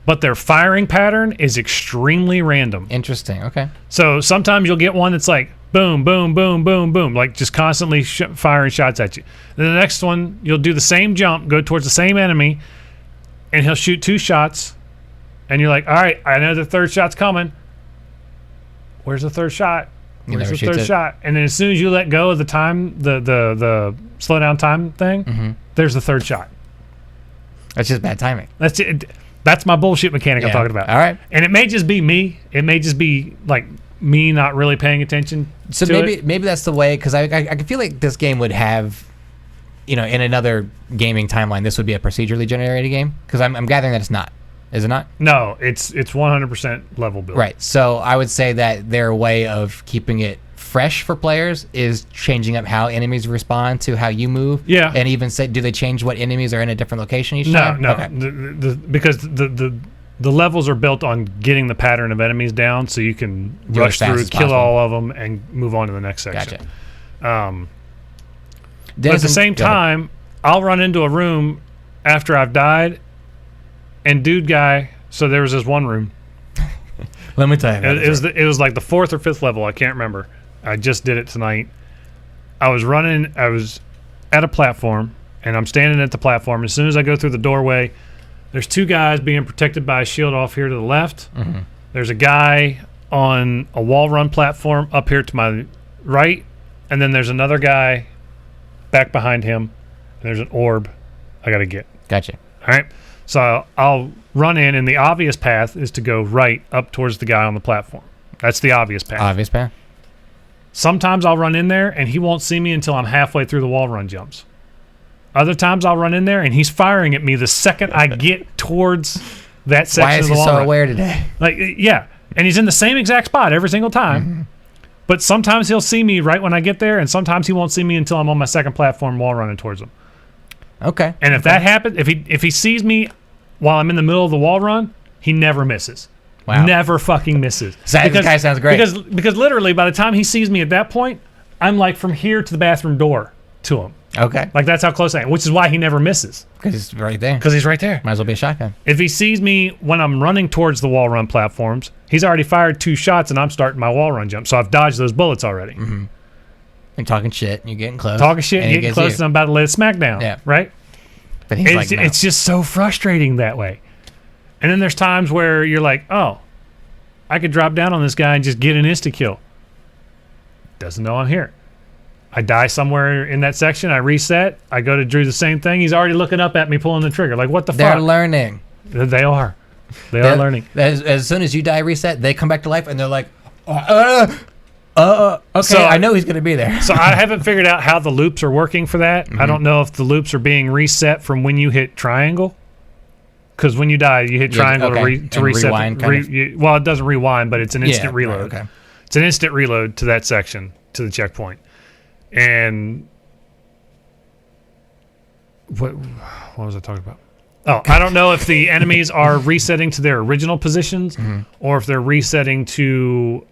but their firing pattern is extremely random. Interesting. Okay. So sometimes you'll get one that's like boom, boom, boom, boom, boom, like just constantly firing shots at you. Then the next one, you'll do the same jump, go towards the same enemy, and he'll shoot 2 shots, and you're like, all right, I know the third shot's coming. Where's the third shot? Where's the third shot? And then as soon as you let go of the time, the slow down time thing, there's the third shot. That's just bad timing. That's it. That's my bullshit mechanic I'm talking about. All right. And it may just be me. It may just be like me not really paying attention. So maybe that's the way, because I feel like this game would have, in another gaming timeline, this would be a procedurally generated game, because I'm gathering that it's not. Is it not? No, it's 100% level build. Right. So I would say that their way of keeping it fresh for players is changing up how enemies respond to how you move. Yeah. And even say, do they change what enemies are in a different location each time? No. Okay. Because the levels are built on getting the pattern of enemies down, so you can Do it rush as fast through, as kill possible. all of them, and move on to the next section. Gotcha. But at the same time, I'll run into a room after I've died, and so there was this one room. Let me tell you. It was like the 4th or 5th level. I can't remember. I just did it tonight. I was at a platform, and I'm standing at the platform. As soon as I go through the doorway, there's 2 guys being protected by a shield off here to the left. Mm-hmm. There's a guy on a wall run platform up here to my right, and then there's another guy back behind him. And there's an orb I got to get. Gotcha. All right. So I'll run in, and the obvious path is to go right up towards the guy on the platform. That's the obvious path. Obvious path. Sometimes I'll run in there, and he won't see me until I'm halfway through the wall run jumps. Other times I'll run in there, and he's firing at me the second I get towards that section Why is of the he wall so run. aware today? Like, yeah. And he's in the same exact spot every single time. Mm-hmm. But sometimes he'll see me right when I get there, and sometimes he won't see me until I'm on my second platform wall running towards him. Okay. And if that happens, if he sees me while I'm in the middle of the wall run, he never misses. Wow. Never fucking misses. This guy sounds great. Because literally by the time he sees me at that point, I'm like from here to the bathroom door to him. Okay. Like that's how close I am, which is why he never misses. Because he's right there. Because he's right there. Might as well be a shotgun. If he sees me when I'm running towards the wall run platforms, he's already fired 2 shots and I'm starting my wall run jump. So I've dodged those bullets already. Mm-hmm. And talking shit, and you're getting close. Talking shit, and and getting close, and I'm about to lay a smack down. Yeah. Right? But he's like, no. It's just so frustrating that way. And then there's times where you're like, oh, I could drop down on this guy and just get an insta-kill. Doesn't know I'm here. I die somewhere in that section. I reset. I go to do the same thing. He's already looking up at me, pulling the trigger. Like, what the They're fuck? learning. They are. They are learning. As soon as you die, reset, they come back to life, and they're like, okay, So I know he's going to be there. So I haven't figured out how the loops are working for that. Mm-hmm. I don't know if the loops are being reset from when you hit triangle. Because when you die, you hit triangle to reset. Rewind, well, it doesn't rewind, but it's an instant reload. Right, okay. It's an instant reload to that section, to the checkpoint. And what was I talking about? Oh, I don't know if the enemies are resetting to their original positions or if they're resetting to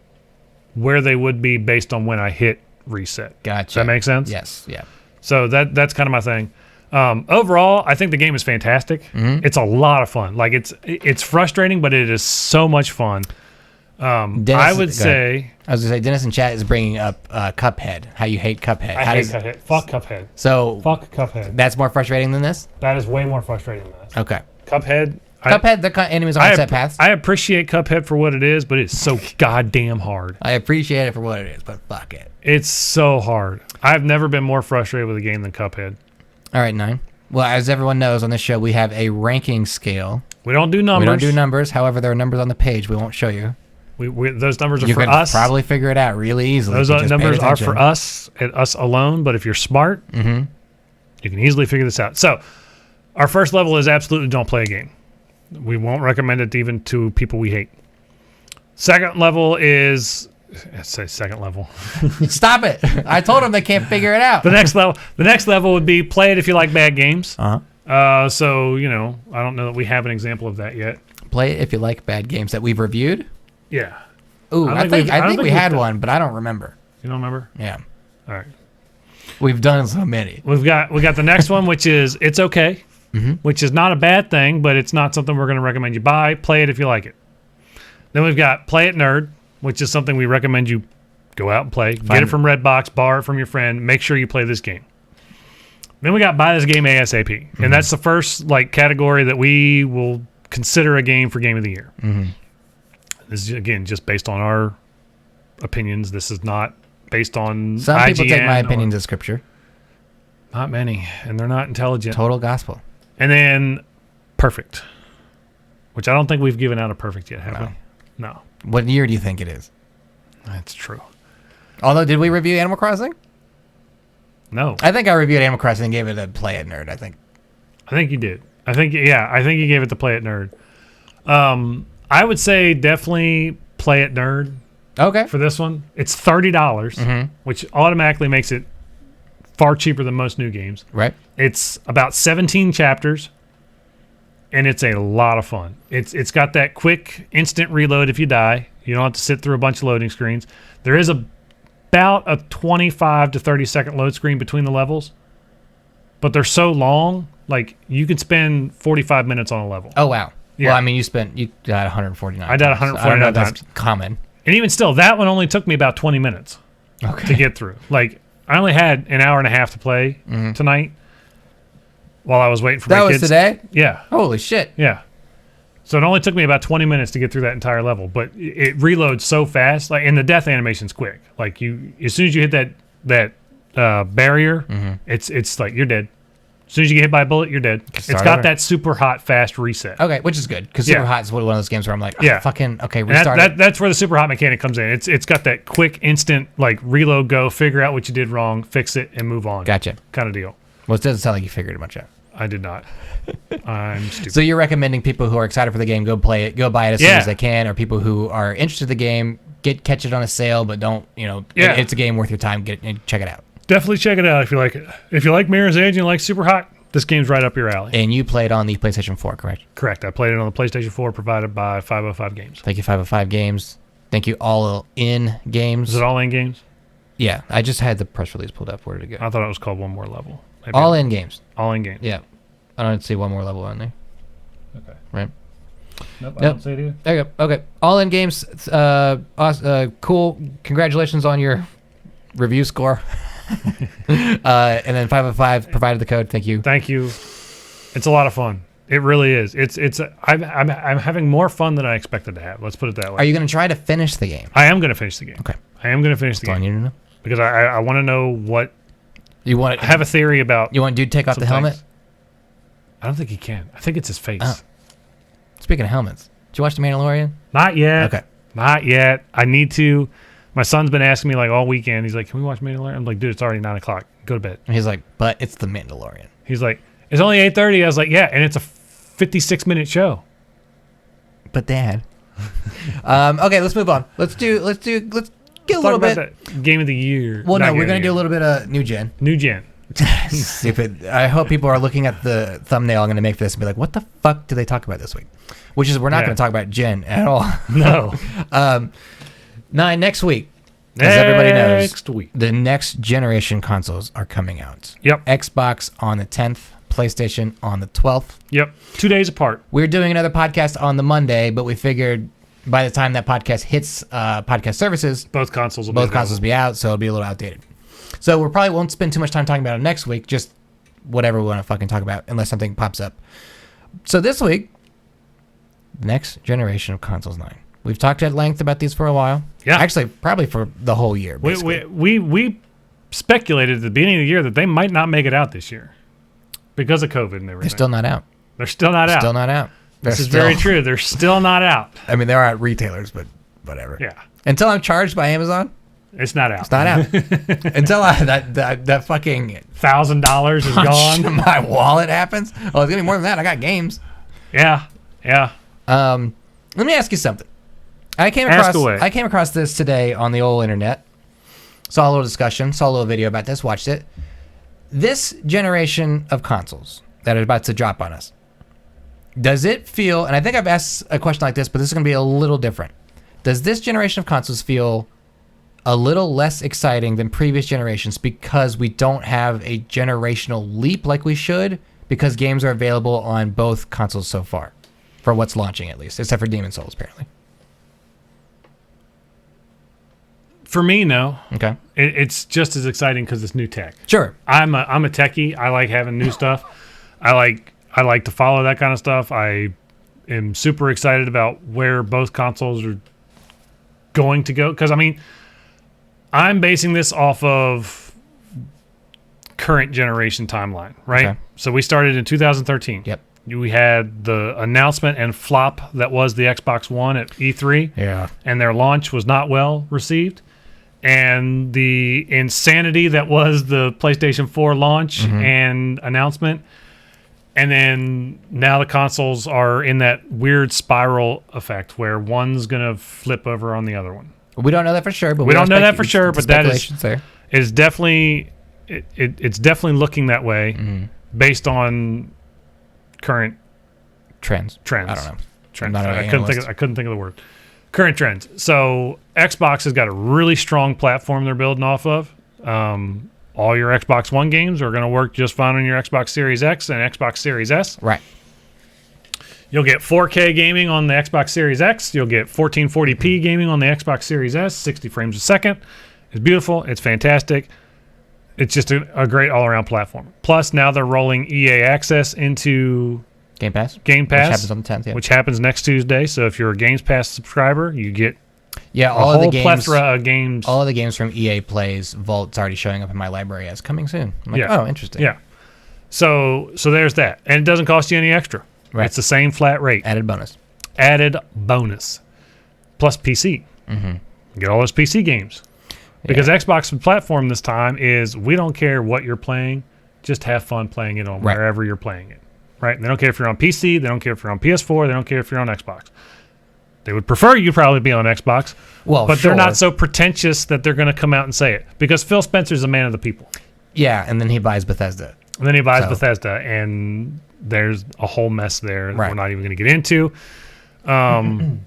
where they would be based on when I hit reset. Gotcha. Does that make sense? Yes. Yeah. So that's kind of my thing. Overall, I think the game is fantastic. Mm-hmm. It's a lot of fun. Like it's frustrating, but it is so much fun. I would say Dennis in chat is bringing up Cuphead. How you hate Cuphead. I hate Cuphead. Fuck Cuphead. So fuck Cuphead. That's more frustrating than this. That is way more frustrating than this. Okay. Cuphead. The enemies on set paths. I appreciate Cuphead for what it is, but it's so goddamn hard. I appreciate it for what it is, but fuck it. It's so hard. I've never been more frustrated with a game than Cuphead. All right, 9. Well, as everyone knows on this show, we have a ranking scale. We don't do numbers. We don't do numbers. However, there are numbers on the page. We won't show you. Those numbers are you for can us. Probably figure it out really easily. Those numbers are for us and us alone. But if you're smart, you can easily figure this out. So, our first level is absolutely don't play a game. We won't recommend it even to people we hate. Second level is, let's say second level. Stop it! I told them they can't figure it out. The next level would be play it if you like bad games. So I don't know that we have an example of that yet. Play it if you like bad games that we've reviewed. Yeah. Ooh, I think we had one, but I don't remember. You don't remember? Yeah. All right. We've done so many. We got the next one, which is It's Okay, which is not a bad thing, but it's not something we're going to recommend you buy. Play it if you like it. Then we've got Play It Nerd, which is something we recommend you go out and play. Get it from Redbox, borrow it from your friend. Make sure you play this game. Then we got Buy This Game ASAP, and that's the first category that we will consider a game for Game of the Year. This is, again, just based on our opinions. This is not based on Some IGN people take my opinions as scripture. Not many, and they're not intelligent. Total gospel. And then Perfect, which I don't think we've given out a Perfect yet, have we? No. What year do you think it is? That's true. Although, did we review Animal Crossing? No. I think I reviewed Animal Crossing and gave it a Play It Nerd, I think. I think you did. I think you gave it the Play It Nerd. I would say definitely Play It Nerd. Okay. for this one. It's $30, which automatically makes it far cheaper than most new games. Right. It's about 17 chapters, and it's a lot of fun. It's got that quick instant reload if you die. You don't have to sit through a bunch of loading screens. There is about a 25 to 30 second load screen between the levels, but they're so long, like you could spend 45 minutes on a level. Oh, wow. Yeah. Well, I mean, you died 149 I died times. 149 I don't know if times. that's common. And even still, that one only took me about 20 minutes to get through. Like, I only had an hour and a half to play tonight while I was waiting for my kids. That was today? Yeah. Holy shit. Yeah. So it only took me about 20 minutes to get through that entire level, but it reloads so fast. Like, and the death animation's quick. Like, as soon as you hit that barrier, it's like you're dead. As soon as you get hit by a bullet, you're dead. It's got that super hot fast reset. Okay, which is good because super hot is one of those games where I'm like, fucking okay, restart. That's where the super hot mechanic comes in. It's got that quick, instant like reload, go, figure out what you did wrong, fix it, and move on. Gotcha. Kind of deal. Well, it doesn't sound like you figured it much out. I did not. I'm stupid. So you're recommending people who are excited for the game go play it, go buy it as soon as they can, or people who are interested in the game catch it on a sale but don't, it's a game worth your time. Check it out. Definitely check it out if you like it. If you like Mirror's Edge and you like Super Hot, this game's right up your alley. And you played on the PlayStation 4, correct? Correct. I played it on the PlayStation 4 provided by 505 Games. Thank you, 505 Games. Thank you, All In Games. Is it All In Games? Yeah, I just had the press release pulled up. Where did it go? I thought it was called One More Level. Maybe All In Games. All In Games. Yeah. I don't see one more level on there. Okay. Right. Nope, I don't see it either. There you go. Okay. All In Games. Cool. Congratulations on your review score. And then 505 provided the code. Thank you. Thank you. It's a lot of fun. It really is. I'm having more fun than I expected to have. Let's put it that way. Are you going to try to finish the game? I am going to finish the game. Okay. I am going to finish the game. You to know. Because I want to know what. You want? I have a theory about. You want dude to take off the helmet? Things. I don't think he can. I think it's his face. Oh. Speaking of helmets, did you watch The Mandalorian? Not yet. Okay. Not yet. I need to. My son's been asking me like all weekend. He's like, "Can we watch Mandalorian?" I'm like, "Dude, it's already 9:00. Go to bed." And he's like, "But it's The Mandalorian." He's like, "It's only 8:30." I was like, "Yeah, and it's a 56-minute show." But Dad. Okay, let's move on. Let's get a little bit. That game of the year. Well, no, we're gonna do a little bit of new gen. New gen. Stupid. I hope people are looking at the thumbnail I'm going to make for this and be like, what the fuck do they talk about this week? Which is, we're not going to talk about Gen at all. No. Next week, as everybody knows, Next week. the next generation consoles are coming out. Yep. Xbox on the 10th, PlayStation on the 12th. Yep. 2 days apart. We're doing another podcast on the Monday, but we figured by the time that podcast hits podcast services, both consoles will be out, so it'll be a little outdated. So we probably won't spend too much time talking about it next week, just whatever we want to fucking talk about, unless something pops up. So this week, next generation of consoles 9. We've talked at length about these for a while. Yeah. Actually, probably for the whole year. We speculated at the beginning of the year that they might not make it out this year because of COVID and everything. They're still not out. They're still not out. This is very true. They're still not out. I mean, they're at retailers, but whatever. Yeah. Until I'm charged by Amazon. It's not out. It's not out. Until that fucking $1,000 is gone. My wallet happens. Oh, it's gonna be more than that. I got games. Yeah. Let me ask you something. I came across this today on the old internet. Saw a little discussion. Saw a little video about this. Watched it. This generation of consoles that are about to drop on us. Does it feel? And I think I've asked a question like this, but this is gonna be a little different. Does this generation of consoles feel a little less exciting than previous generations because we don't have a generational leap like we should, because games are available on both consoles so far, for what's launching at least, except for Demon's Souls apparently? For me, no. Okay. It's just as exciting because it's new tech. Sure. I'm a techie. I like having new stuff. I like to follow that kind of stuff. I am super excited about where both consoles are going to go, because I mean, I'm basing this off of current generation timeline, right? Okay. So we started in 2013. Yep. We had the announcement and flop that was the Xbox One at E3. Yeah. And their launch was not well received. And the insanity that was the PlayStation 4 launch and announcement. And then now the consoles are in that weird spiral effect where one's going to flip over on the other one. We don't know that for sure, but we don't know that for sure. But that is definitely it's definitely looking that way based on current trends. I don't know. Trends. I couldn't think of the word. Current trends. So Xbox has got a really strong platform they're building off of. All your Xbox One games are going to work just fine on your Xbox Series X and Xbox Series S. Right. You'll get 4K gaming on the Xbox Series X. You'll get 1440p gaming on the Xbox Series S, 60 frames a second. It's beautiful. It's fantastic. It's just a great all-around platform. Plus, now they're rolling EA Access into Game Pass. Which happens on the 10th, yeah. Which happens next Tuesday. So if you're a Games Pass subscriber, you get all a of the games, plethora of games. All of the games from EA Play's Vault's already showing up in my library as coming soon. I'm like, oh, interesting. Yeah. So there's that. And it doesn't cost you any extra. Right. It's the same flat rate. Added bonus. Plus PC. Mm-hmm. Get all those PC games. Because Xbox's platform this time is we don't care what you're playing, just have fun playing it on wherever you're playing it. Right? They don't care if you're on PC, they don't care if you're on PS4, they don't care if you're on Xbox. They would prefer you probably be on Xbox, but they're not so pretentious that they're going to come out and say it. Because Phil Spencer's a man of the people. Yeah, and then he buys Bethesda. And there's a whole mess there that we're not even going to get into. And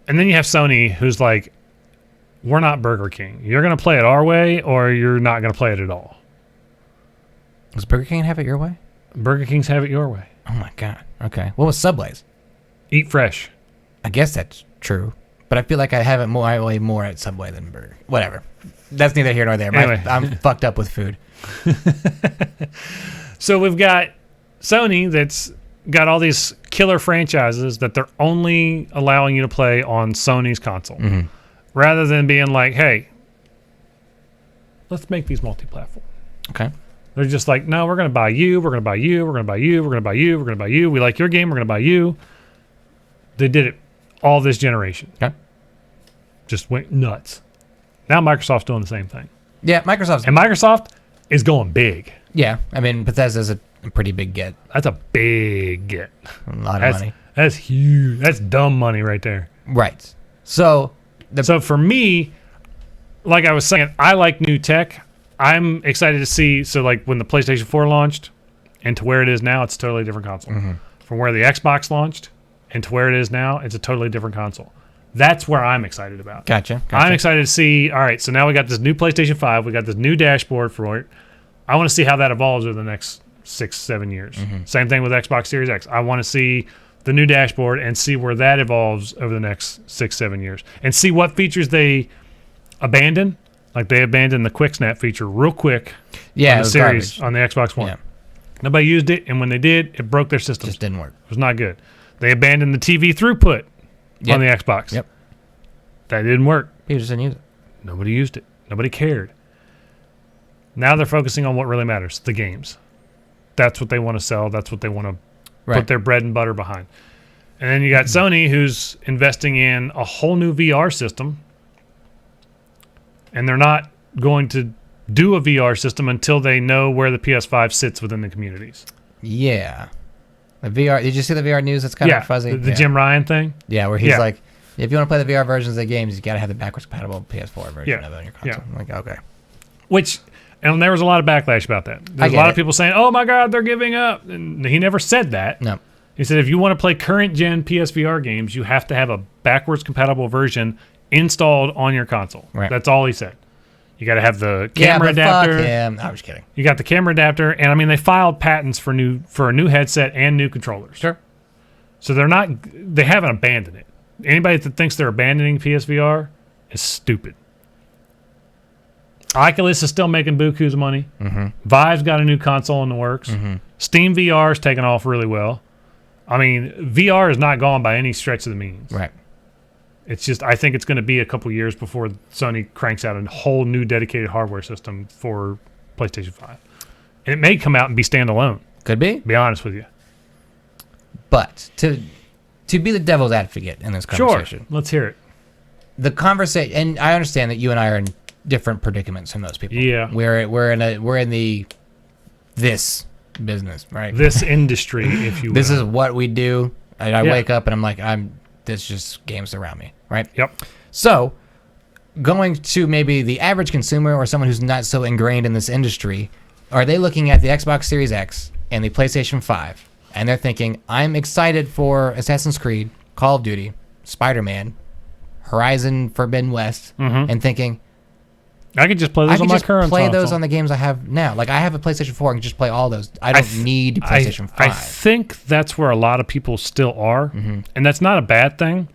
then you have Sony, who's like, we're not Burger King. You're going to play it our way, or you're not going to play it at all. Does Burger King have it your way? Burger King's have it your way. Oh, my God. Okay. What was Subway's? Eat fresh. I guess that's true. But I feel like I have it my way more at Subway than Burger. Whatever. That's neither here nor there. Anyway. I'm fucked up with food. So we've got Sony that's got all these killer franchises that they're only allowing you to play on Sony's console. Mm-hmm. Rather than being like, hey, let's make these multi-platform. Okay. They're just like, no, we're going to buy you, we're going to buy you, we're going to buy you, we're going to buy you, we're going to buy you. We like your game, we're going to buy you. They did it all this generation. Okay. Just went nuts. Now Microsoft's doing the same thing. Yeah, Microsoft is going big. Yeah, I mean, Bethesda's a pretty big get. That's a big get. A lot of money. That's huge. That's dumb money right there. Right. So for me, like I was saying, I like new tech. I'm excited to see. So like when the PlayStation 4 launched and to where it is now, it's a totally different console. Mm-hmm. From where the Xbox launched and to where it is now, it's a totally different console. That's where I'm excited about. Gotcha. I'm excited to see, all right, so now we got this new PlayStation 5. We got this new dashboard for it. I want to see how that evolves over the next 6-7 years. Mm-hmm. Same thing with Xbox Series X. I want to see the new dashboard and see where that evolves over the next 6-7 years. And see what features they abandon. Like they abandoned the Quick Snap feature real quick on the series, on the Xbox One. Yeah. Nobody used it, and when they did, it broke their system. Just didn't work. It was not good. They abandoned the TV throughput on the Xbox. Yep. That didn't work. People just didn't use it. Nobody used it. Nobody cared. Now they're focusing on what really matters, the games. That's what they want to sell. That's what they want to put their bread and butter behind. And then you got Sony, who's investing in a whole new VR system. And they're not going to do a VR system until they know where the PS5 sits within the communities. Yeah. The VR. Did you see the VR news? That's kind of fuzzy. The Jim Ryan thing? Yeah, where he's like, if you want to play the VR versions of the games, you got to have the backwards compatible PS4 version of it on your console. I'm like, okay. And there was a lot of backlash about that. There's a lot of people saying, oh my God, they're giving up. And he never said that. No. He said, if you want to play current gen PSVR games, you have to have a backwards compatible version installed on your console. Right. That's all he said. You got to have the camera adapter. Yeah, no, I'm just kidding. You got the camera adapter, and I mean they filed patents for a new headset and new controllers. Sure. So they haven't abandoned it. Anybody that thinks they're abandoning PSVR is stupid. Oculus is still making buku's money. Mm-hmm. Vive's got a new console in the works. Mm-hmm. Steam VR is taking off really well. I mean, VR is not gone by any stretch of the means. Right. It's just, I think it's going to be a couple years before Sony cranks out a whole new dedicated hardware system for PlayStation 5. And it may come out and be standalone. Could be. To be honest with you. But to be the devil's advocate in this conversation. Sure. Let's hear it. The conversation, and I understand that you and I are in different predicaments from those people. Yeah. We're in this business, right? This industry, if you will. This is what we do. I wake up and I'm like, there's just games around me, right? Yep. So going to maybe the average consumer or someone who's not so ingrained in this industry, are they looking at the Xbox Series X and the PlayStation 5, and they're thinking, I'm excited for Assassin's Creed, Call of Duty, Spider-Man, Horizon Forbidden West, and thinking, I could just play those on my current play console. those on the games I have now. Like, I have a PlayStation 4, I can just play all those. I don't need PlayStation 5. I think that's where a lot of people still are, and that's not a bad thing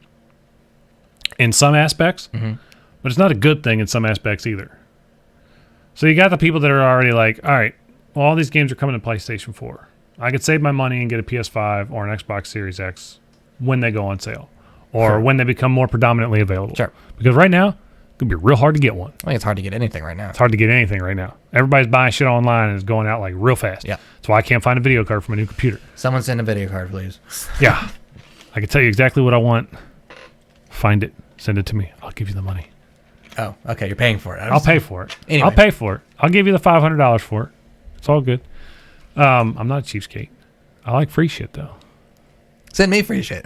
in some aspects, but it's not a good thing in some aspects either. So you got the people that are already like, all right, well, all these games are coming to PlayStation 4. I could save my money and get a PS5 or an Xbox Series X when they go on sale or when they become more predominantly available. Sure. Because right now, it's going to be real hard to get one. I think it's hard to get anything right now. It's hard to get anything right now. Everybody's buying shit online and it's going out like real fast. Yeah. That's why I can't find a video card for my new computer. Someone send a video card, please. Yeah. I can tell you exactly what I want. Find it. Send it to me. I'll give you the money. Oh, okay. You're paying for it. I'll pay for it. Anyway. I'll pay for it. I'll give you the $500 for it. It's all good. I'm not a cheapskate. I like free shit, though. Send me free shit.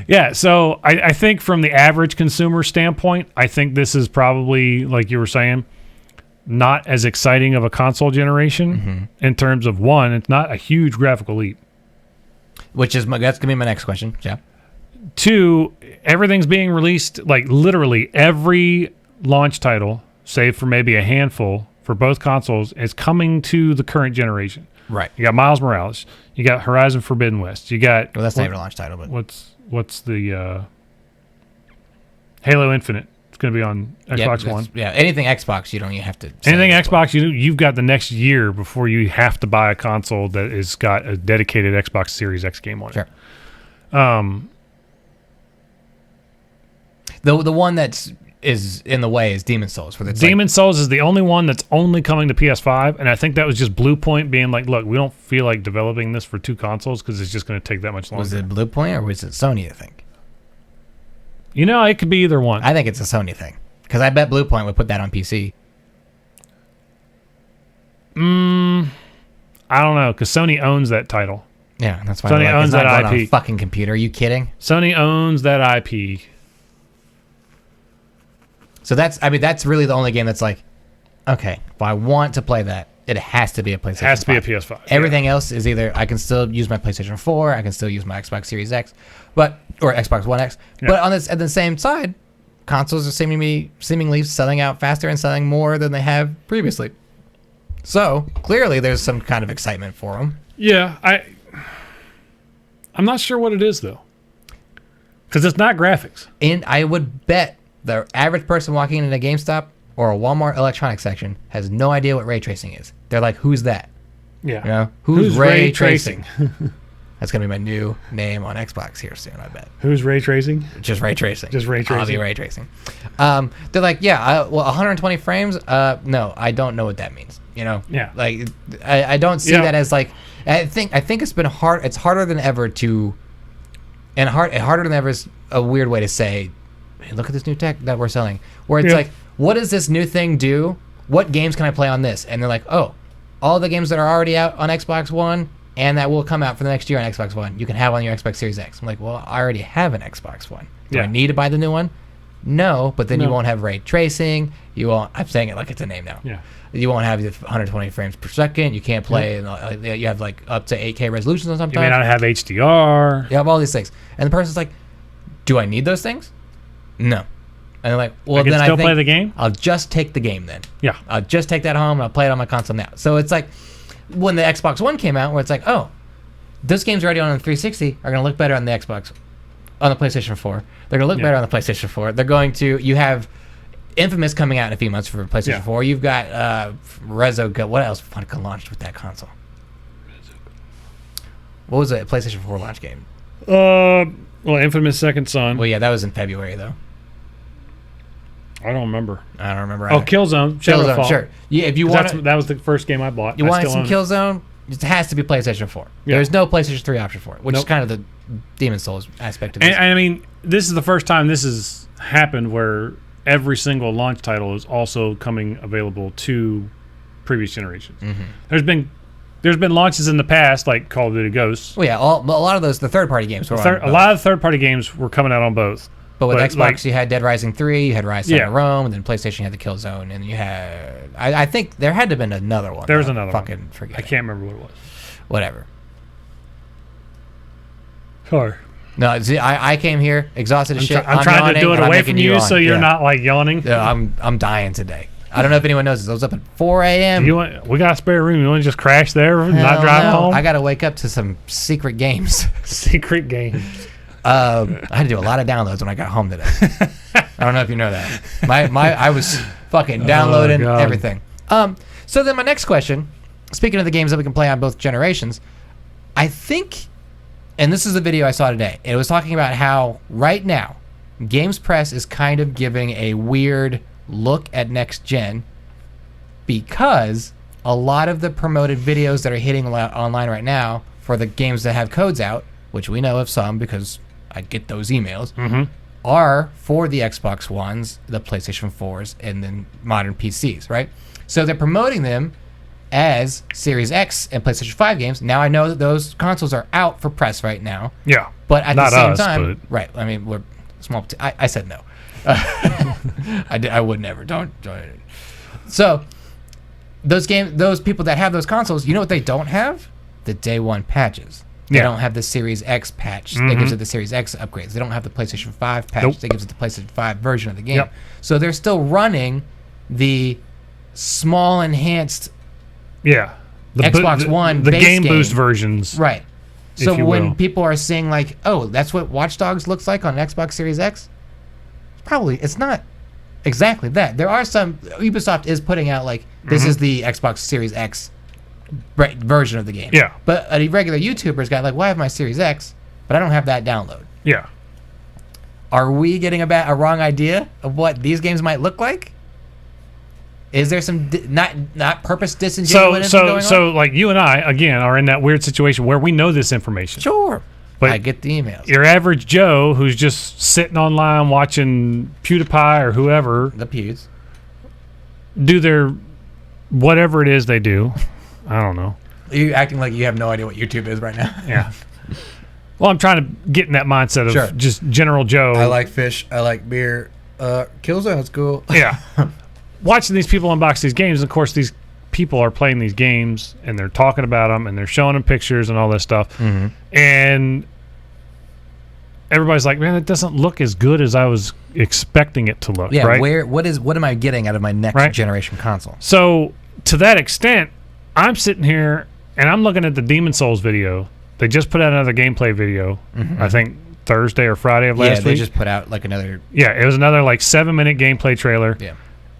Yeah, so I think from the average consumer standpoint, I think this is probably, like you were saying, not as exciting of a console generation in terms of, one, it's not a huge graphical leap. That's going to be my next question. Yeah. Two, everything's being released, like literally every launch title, save for maybe a handful for both consoles, is coming to the current generation. Right. You got Miles Morales. You got Horizon Forbidden West. You got... Well, that's not even a launch title, but... What's the... Halo Infinite. It's going to be on Xbox One. Yeah, anything Xbox, you don't even have to... Anything Xbox, you've got the next year before you have to buy a console that has got a dedicated Xbox Series X game on it. Sure. The one that's is in the way is Demon's Souls. Demon's Souls is the only one that's only coming to PS5, and I think that was just Bluepoint being like, look, we don't feel like developing this for two consoles because it's just going to take that much longer. Was it Bluepoint or was it Sony, I think? You know, it could be either one. I think it's a Sony thing because I bet Bluepoint would put that on PC. I don't know, because Sony owns that title. Yeah, that's why Sony owns that IP. On a fucking computer. Are you kidding? Sony owns that IP. So that's really the only game that's like, okay, if I want to play that, it has to be a PlayStation 5. It has to be a PS5. Everything else is either I can still use my PlayStation 4, I can still use my Xbox Series X, or Xbox One X. Yeah. But at the same side, consoles are seemingly selling out faster and selling more than they have previously. So clearly, there's some kind of excitement for them. Yeah, I'm not sure what it is though, because it's not graphics. And I would bet the average person walking into a GameStop or a Walmart electronics section has no idea what ray tracing is. They're like, "Who's that?" Yeah, you know, who's ray tracing? That's gonna be my new name on Xbox here soon, I bet. Who's ray tracing? Just ray tracing. Just ray tracing. I'll be ray tracing. They're like, yeah, 120 frames. No, I don't know what that means. You know, yeah. Like, I don't see that as like. I think it's been hard. It's harder than ever harder than ever is a weird way to say, hey, look at this new tech that we're selling. Where it's like, what does this new thing do? What games can I play on this? And they're like, oh, all the games that are already out on Xbox One and that will come out for the next year on Xbox One, you can have on your Xbox Series X. I'm like, well, I already have an Xbox One. Do I need to buy the new one? No, but then you won't have ray tracing. You won't. I'm saying it like it's a name now. Yeah. You won't have the 120 frames per second. You can't play. You have like up to 8K resolutions on sometimes. You may not have HDR. You have all these things, and the person's like, "Do I need those things?" No. And they're like, "Well, then I think play the game. I'll just take the game then. Yeah. I'll just take that home and I'll play it on my console now." So it's like when the Xbox One came out, where it's like, "Oh, those games already on the 360 are going to look better on the Xbox, on the PlayStation 4. They're going to look better on the PlayStation 4. They're going to. You have Infamous coming out in a few months for PlayStation 4. You've got Resogun. What else launched with that console? What was it? PlayStation 4 launch game? Well, Infamous Second Son. Well, yeah, that was in February though. I don't remember. I don't remember. Oh, Killzone. Killzone, sure. Yeah, if you want, that was the first game I bought. You wanted some Killzone? It has to be PlayStation 4. Yeah. There's no PlayStation 3 option for it, which is kind of the Demon's Souls aspect of it. And I mean, this is the first time this has happened where every single launch title is also coming available to previous generations. Mm-hmm. There's been launches in the past like Call of Duty Ghosts. Well, yeah, a lot of those the third party games were a lot of third party games were coming out on both. But with Xbox, like, you had Dead Rising 3, you had Rise of Yeah. Rome, and then PlayStation had the Killzone, and you had... I think there had to have been another one. There was another one. Fucking forget I it. can't remember what it was. Whatever. Sorry. No, see, I came here exhausted as shit. I'm trying to yawning, do it and I'm away making from you so yawn. you're Yeah. not like yawning. Yeah, I'm dying today. I don't know if anyone knows this. I was up at 4 a.m. We got a spare room. You want to just crash there, not Hell drive no. home? I got to wake up to some secret games. Secret game. I had to do a lot of downloads when I got home today. I don't know if you know that. I was fucking downloading God. everything. So then my next question, speaking of the games that we can play on both generations, I think, and this is the video I saw today, it was talking about how right now Games Press is kind of giving a weird look at next gen because a lot of the promoted videos that are hitting online right now for the games that have codes out, which we know of some because I get those emails, are for the Xbox Ones, the PlayStation 4s, and then modern PCs, right? So they're promoting them as Series X and PlayStation 5 games. Now I know that those consoles are out for press right now, Yeah. but at Not the same us, time, but- right? I mean, we're small. I said no. I would never. Don't. So those people that have those consoles, you know what they don't have? The day one patches. They Yeah. don't have the Series X patch that gives it the Series X upgrades. They don't have the PlayStation 5 patch Nope. that gives it the PlayStation 5 version of the game. Yep. So they're still running the small enhanced Yeah. Xbox One The base game boost game. versions. right. If So you when will. people are saying like, "Oh, that's what Watch Dogs looks like on Xbox Series X," probably it's not exactly that. There are some Ubisoft is putting out like this is the Xbox Series X version of the game. Yeah. But a regular YouTuber's got like, "Well, I have my Series X, but I don't have that download." Yeah. Are we getting a wrong idea of what these games might look like? Is there some not purpose disingenuous going So on? like you and I again are in that weird situation where we know this information. Sure. But I get the emails. Your average Joe who's just sitting online watching PewDiePie or whoever The pews. do their whatever it is they do. I don't know. You acting like you have no idea what YouTube is right now. Yeah. Well, I'm trying to get in that mindset of Sure. just general Joe. I like fish. I like beer. Killzone's cool. Yeah. Watching these people unbox these games, of course, these people are playing these games and they're talking about them and they're showing them pictures and all this stuff. And everybody's like, man, it doesn't look as good as I was expecting it to look. Yeah. Right? What am I getting out of my next Right. generation console? So to that extent, I'm sitting here and I'm looking at the Demon Souls video. They just put out another gameplay video, I think Thursday or Friday of last Yeah, they week. just put out like another. Yeah, it was another like 7-minute gameplay trailer. Yeah.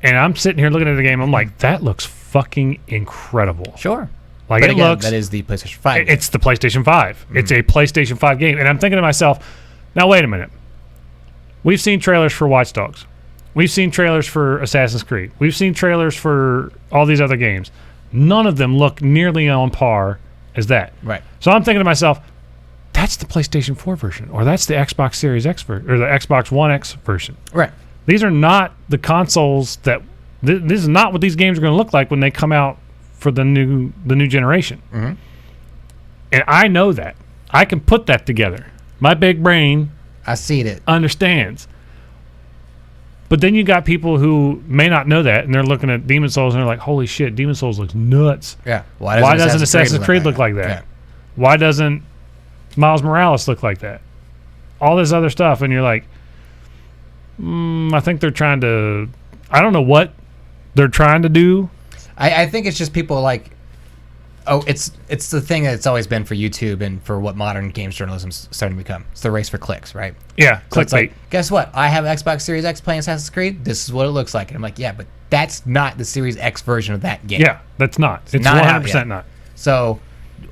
And I'm sitting here looking at the game. I'm like, that looks fucking incredible. Sure. Like But it again, looks. that is the PlayStation 5. game. It's the PlayStation 5. It's a PlayStation 5 game. And I'm thinking to myself, now wait a minute. We've seen trailers for Watch Dogs. We've seen trailers for Assassin's Creed. We've seen trailers for all these other games. None of them look nearly on par as that. Right. So I'm thinking to myself, that's the PlayStation 4 version, or that's the Xbox Series X version, or the Xbox One X version. Right. These are not the consoles that. This is not what these games are going to look like when they come out for the new generation. And I know that. I can put that together. My big brain I seen it. understands. But then you got people who may not know that, and they're looking at Demon Souls and they're like, "Holy shit, Demon Souls looks nuts." Yeah. Why doesn't Assassin's Creed look like that? Yeah. Why doesn't Miles Morales look like that? All this other stuff, and you're like, I think they're trying to. I don't know what they're trying to do. I think it's just people like, oh, it's the thing that it's always been for YouTube and for what modern games journalism's starting to become. It's the race for clicks, right? Yeah, So it's clickbait. like, guess what? I have an Xbox Series X playing Assassin's Creed. This is what it looks like. And I'm like, yeah, but that's not the Series X version of that game. Yeah, that's not. It's not out 100% yet. not. So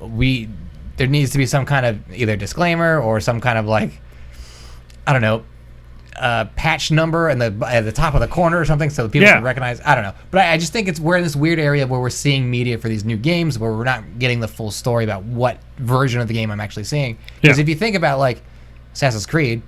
there needs to be some kind of either disclaimer or some kind of like, I don't know, patch number at the top of the corner or something so that people Yeah. can recognize. I don't know. But I just think we're in this weird area where we're seeing media for these new games where we're not getting the full story about what version of the game I'm actually seeing. Because Yeah. if you think about like Assassin's Creed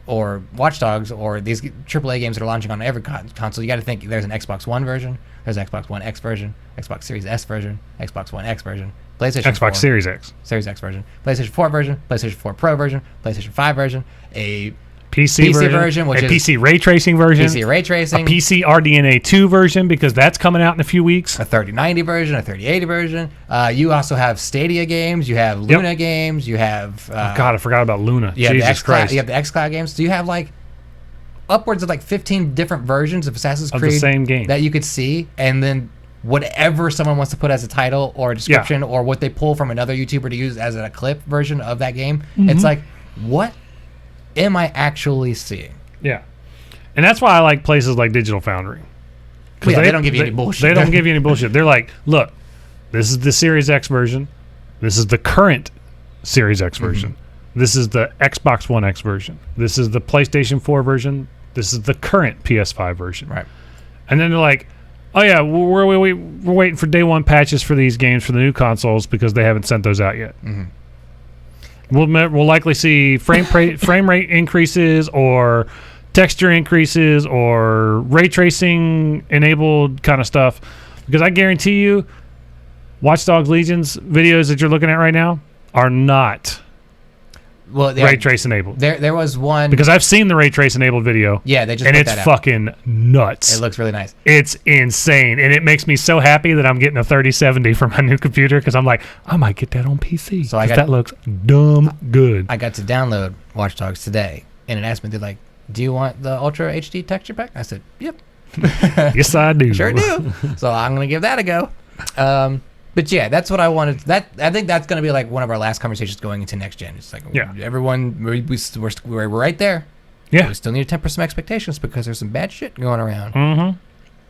or Watch Dogs or these AAA games that are launching on every console, you got to think there's an Xbox One version, there's an Xbox One X version, Xbox Series S version, Xbox One X version, PlayStation 4, Xbox Series X. Series X version, PlayStation 4 version, PlayStation 4 Pro version, PlayStation 5 version, a PC version, which a is PC ray tracing version, PC ray tracing, a PC RDNA 2 version because that's coming out in a few weeks, a 3090 version, a 3080 version. You also have Stadia games, you have Luna games, you have. Oh God, I forgot about Luna. Jesus Christ! You have the xCloud games. Do you have like upwards of like 15 different versions of Assassin's Creed the same game that you could see, and then whatever someone wants to put as a title or a description or what they pull from another YouTuber to use as a clip version of that game. It's like, what am I actually seeing? Yeah. And that's why I like places like Digital Foundry. Well, they don't give you any bullshit. They don't give you any bullshit. They're like, look, this is the Series X version. This is the current Series X version. This is the Xbox One X version. This is the PlayStation 4 version. This is the current PS5 version. Right. And then they're like, oh yeah, we're waiting for day one patches for these games for the new consoles because they haven't sent those out yet. We'll likely see frame rate increases or texture increases or ray tracing enabled kind of stuff, because I guarantee you Watch Dogs Legion's videos that you're looking at right now are not ray trace enabled. There was one, because I've seen the ray trace enabled video. Yeah, they just and put it's that out. Fucking nuts. It looks really nice. It's insane, and it makes me so happy that I'm getting a 3070 for my new computer, because I'm like, I might get that on PC. So that looks dumb good. I got to download Watch Dogs today, and it asked me, they're like, "Do you want the Ultra HD texture pack?" I said, "Yep." Yes, I do. Sure do. So I'm gonna give that a go. But yeah, that's what I wanted. I think that's going to be like one of our last conversations going into next gen. It's like, everyone, we're right there. Yeah. We still need to temper some expectations because there's some bad shit going around. And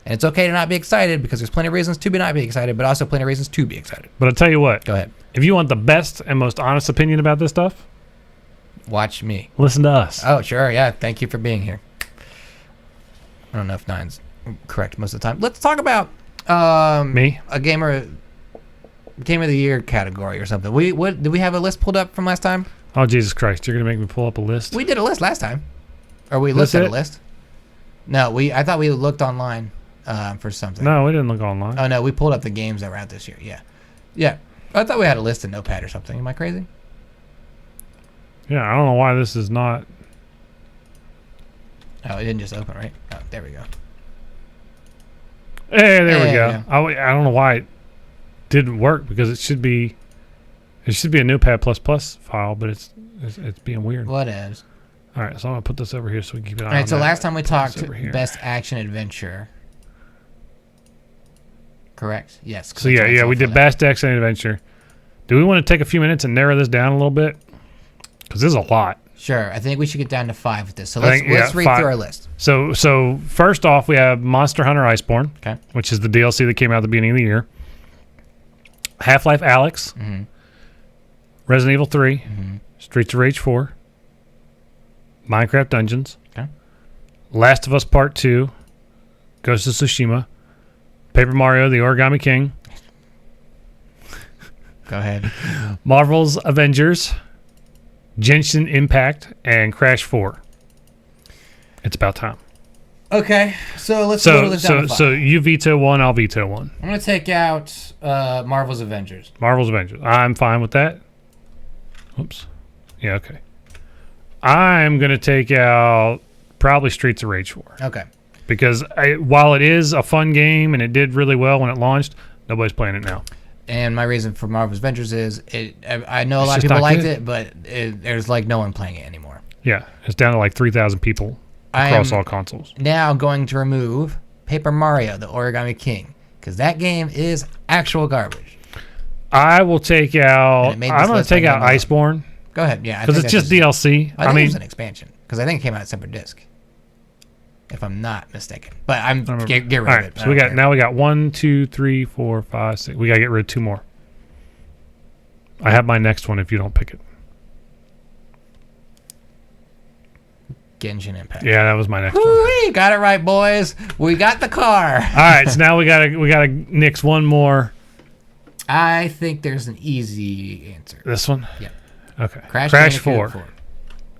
it's okay to not be excited because there's plenty of reasons to not be excited, but also plenty of reasons to be excited. But I'll tell you what. Go ahead. If you want the best and most honest opinion about this stuff, watch me. Listen to us. Oh, sure. Yeah. Thank you for being here. I don't know if 9's correct most of the time. Let's talk about me, a Game of the Year category or something. Did we have a list pulled up from last time? Oh, Jesus Christ. You're going to make me pull up a list? We did a list last time. Or we looked at a list. No, I thought we looked online for something. No, we didn't look online. Oh, no, we pulled up the games that were out this year. Yeah. Yeah. I thought we had a list in Notepad or something. Am I crazy? Yeah, I don't know why this is not. Oh, it didn't just open, right? Oh, there we go. Hey, there we go. I don't know why it didn't work, because it should be a Notepad++ file, but it's being weird. What is? All right, so I'm gonna put this over here so we can keep it on. All right, so last time we talked Best Action Adventure. Correct. Yes. So yeah, we did Best Action Adventure. Do we want to take a few minutes and narrow this down a little bit? Because this is a lot. Sure. I think we should get down to 5 with this. So let's read through our list. So first off, we have Monster Hunter Iceborne, which is the DLC that came out at the beginning of the year. Half-Life Alyx, Resident Evil 3, Streets of Rage 4, Minecraft Dungeons, Last of Us Part 2, Ghost of Tsushima, Paper Mario: The Origami King. Go ahead. Marvel's Avengers, Genshin Impact, and Crash 4. It's about time. Okay, so let's go to this down to 5. So you veto one, I'll veto one. I'm going to take out Marvel's Avengers. Marvel's Avengers. I'm fine with that. Oops. Yeah, okay. I'm going to take out probably Streets of Rage 4. Okay. Because while it is a fun game and it did really well when it launched, nobody's playing it now. And my reason for Marvel's Avengers is I know a lot of people liked it, but there's like no one playing it anymore. Yeah, it's down to like 3,000 people across all consoles. Now going to remove Paper Mario: The Origami King, because that game is actual garbage. I will take out. I'm going to take out Iceborne. Go ahead, yeah. Because it's just DLC. I mean, it was an expansion because I think it came out at separate disc, if I'm not mistaken. But get rid of it. So we got 1, 2, 3, 4, 5, 6. We got to get rid of 2 more. I have my next one if you don't pick it. Genshin Impact. Yeah, that was my next one. Woo-wee, got it right, boys. We got the car. All right, so now we gotta nix one more. I think there's an easy answer. This one? Yeah. Okay. Crash 4.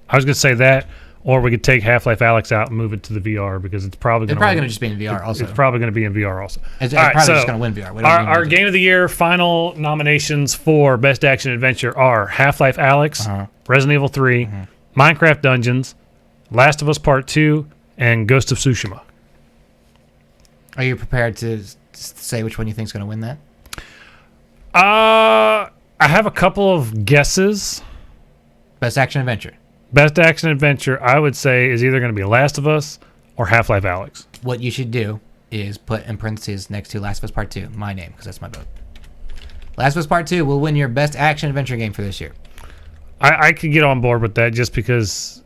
I was gonna say that, or we could take Half-Life Alyx out and move it to the VR, because it's probably gonna just be in VR also. It's probably gonna be in VR also. It's probably just gonna win VR. Our Game of the Year final nominations for Best Action Adventure are Half-Life Alyx, Resident Evil 3, Minecraft Dungeons, Last of Us Part 2, and Ghost of Tsushima. Are you prepared to say which one you think is going to win that? I have a couple of guesses. Best action adventure. Best action adventure, I would say, is either going to be Last of Us or Half-Life Alyx. What you should do is put in parentheses next to Last of Us Part 2, my name, because that's my vote. Last of Us Part 2 will win your best action adventure game for this year. I could get on board with that just because,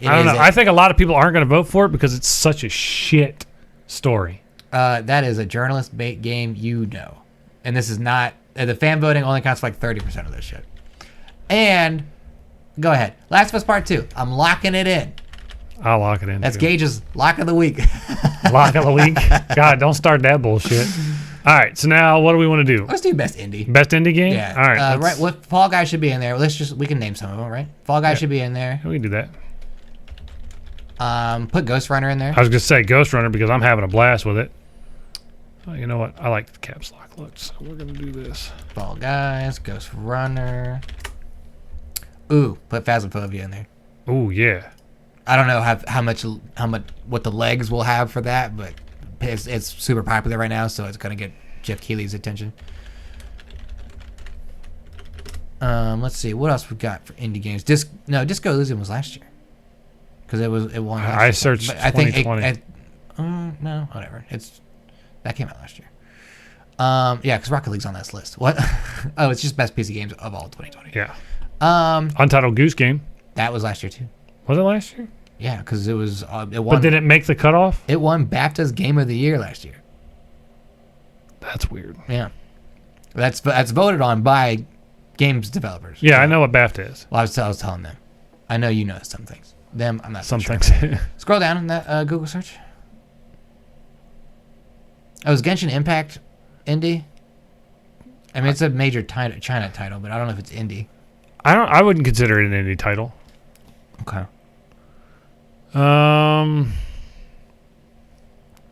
I don't know. I think a lot of people aren't going to vote for it because it's such a shit story. That is a journalist bait game, you know. And this is not, the fan voting only counts for like 30% of this shit. And, go ahead. Last of Us Part 2, I'm locking it in. I'll lock it in. That's too. Gage's lock of the week. Lock of the week? God, don't start that bullshit. All right, so now what do we want to do? Let's do best indie. Best indie game? Yeah. All right. Right. What Fall Guy should be in there. We can name some of them, right? Fall Guy should be in there. We can do that. Put Ghostrunner in there. I was going to say Ghostrunner because I'm having a blast with it. Oh, you know what? I like the caps lock look, so we're going to do this. Fall Guys, Ghostrunner. Ooh, put Phasmophobia in there. Ooh, yeah. I don't know how much what the legs will have for that, but it's super popular right now, so it's gonna get Jeff Keighley's attention. Let's see what else we got for indie games. Disco Elysium was last year because it won. I searched 2020. No, whatever. That came out last year. Yeah, because Rocket League's on this list. What? Oh, it's just best PC games of all 2020. Yeah. Untitled Goose Game. That was last year too. Was it last year? Yeah, because it was. It won. But did it make the cutoff? It won BAFTA's Game of the Year last year. That's weird. Yeah, that's voted on by games developers. Yeah, I know what BAFTA is. Well, I was telling them. I know you know some things. Them, I'm not. Some sure. things. Scroll down in that Google search. Oh, is Genshin Impact indie? I mean, it's a major China title, but I don't know if it's indie. I wouldn't consider it an indie title. Okay.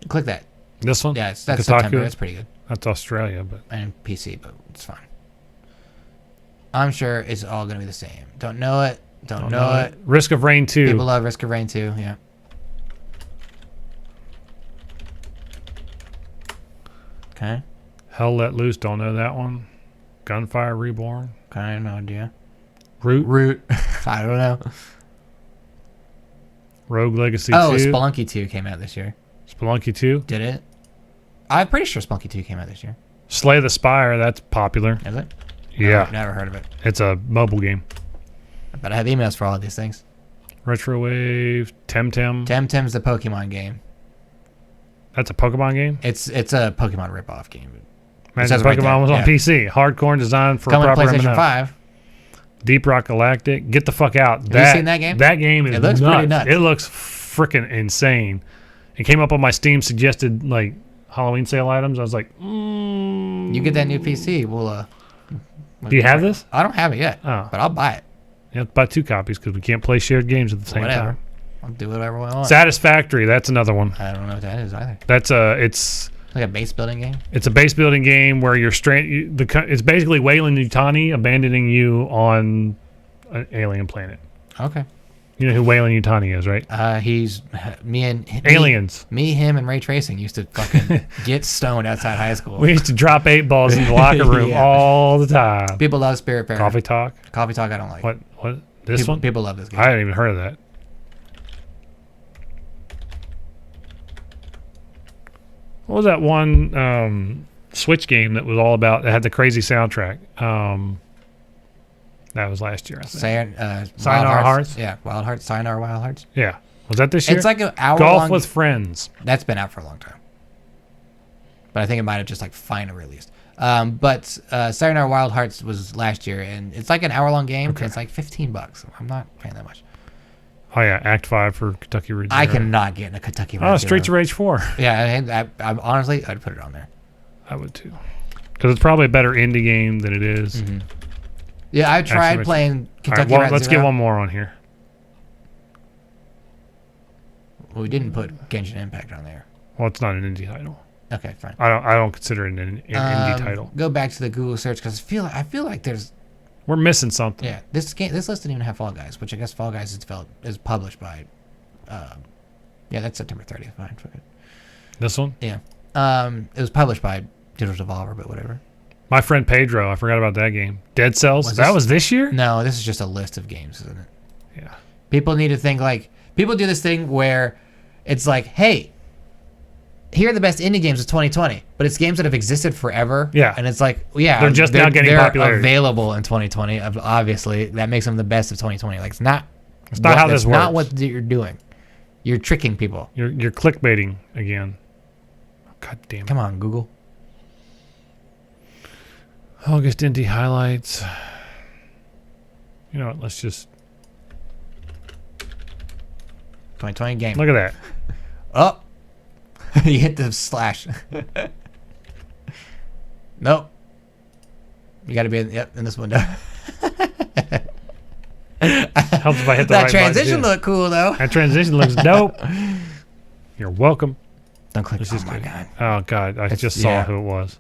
Click that. This one? Yeah, that's Kotaku? September. That's pretty good. That's Australia, but And PC, but it's fine. I'm sure it's all gonna be the same. Don't know it. Don't know it. Risk of Rain 2. People love Risk of Rain 2. Yeah. Okay. Hell Let Loose. Don't know that one. Gunfire Reborn. Okay, no idea. Root. I don't know. Rogue Legacy Oh, 2. Spelunky 2 came out this year. Spelunky 2. Did it? I'm pretty sure Spelunky 2 came out this year. Slay the Spire. That's popular. Is it? Yeah. Never heard of it. It's a mobile game. But I have emails for all of these things. Retrowave. Temtem. Temtem's the Pokemon game. That's a Pokemon game? It's a Pokemon ripoff game. Imagine says right Pokemon there. was on Yeah. PC. Hardcore and designed for Coming to proper PlayStation M&O. 5. Deep Rock Galactic. Get the fuck out. Have you seen that game? That game is It looks nuts. pretty nuts. It looks freaking insane. It came up on my Steam suggested like Halloween sale items. I was like, You get that new PC. We'll. Do you have this? I don't have it yet, Oh. but I'll buy it. You have to buy 2 copies because we can't play shared games at the same Whatever. time. I'll do whatever I want. Satisfactory. That's another one. I don't know what that is either. That's it's Like a base building game. It's a base building game where you're it's basically Wayland Yutani abandoning you on an alien planet. Okay. You know who Wayland Yutani is, right? He's Aliens. Me, him, and Ray Tracing used to fucking get stoned outside high school. We used to drop 8 balls in the locker room Yeah. all the time. People love Spirit Fair. Coffee Talk. Coffee Talk, I don't like. What? This one? People love this game. I hadn't even heard of that. What was that one Switch game that was all about? That had the crazy soundtrack. That was last year, I think. Sayonara Hearts? Yeah, Wild Hearts. Sayonara Wild Hearts. Yeah. Was that this year? It's like an hour Golf long. with Friends. That's been out for a long time. But I think it might have just like finally released. But Sayonara Wild Hearts was last year, and it's like an hour long game. Okay. And it's like $15. I'm not paying that much. Oh, yeah. Act 5 for Kentucky Route I Zero. cannot get in a Kentucky Route Oh, Zero. Streets of Rage 4. Yeah, I honestly, I'd put it on there. I would too. Because it's probably a better indie game than it is. Mm-hmm. Yeah, I tried Actually, playing All right, Kentucky well, Route let's Zero. get one more on here. Well, we didn't put Genshin Impact on there. Well, it's not an indie title. Okay, fine. I don't consider it an indie title. Go back to the Google search because I feel like there's We're missing something. Yeah, this list didn't even have Fall Guys, which I guess Fall Guys is published by. Yeah, that's September 30th. Fine, fuck it. This one? Yeah. It was published by Digital Devolver, but whatever. My friend Pedro, I forgot about that game. Dead Cells. That was this year? No, this is just a list of games, isn't it? Yeah. People need to think people do this thing where it's like, hey, here are the best indie games of 2020, but it's games that have existed forever. Yeah. And it's like, yeah, they're just now getting popularity. Available in 2020. Obviously, that makes them the best of 2020. Like, it's not how this works. It's not what you're doing. You're tricking people. You're clickbaiting again. God damn it. Come on, Google. August indie highlights. You know what? Let's just 2020 game. look at that. Oh, you hit the slash. Nope. You got to be in this window. Helps if I hit the that right transition button, looked cool though. That transition looks dope. You're welcome. Don't click. This Oh is my good. god. Oh god, I just saw who it was.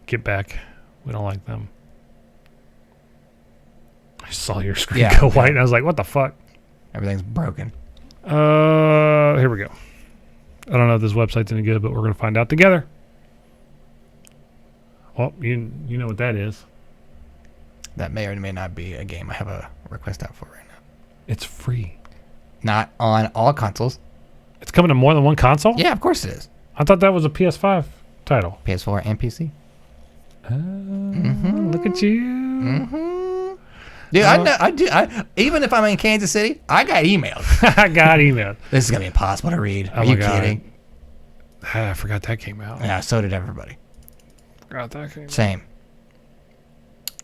Get back. We don't like them. I saw your screen go white, and I was like, "What the fuck?" Everything's broken. Here we go. I don't know if this website's any good, but we're gonna find out together. Well, you know what that is. That may or may not be a game I have a request out for right now. It's free. Not on all consoles. It's coming to more than one console? Yeah, of course it is. I thought that was a PS5 title. PS4 and PC. Look at you. Mm-hmm. Dude, I know. I do. Even if I'm in Kansas City, I got emailed. I got emailed. This is gonna be impossible to read. Are you kidding? I forgot that came out. Yeah, so did everybody. Forgot that came out. Same.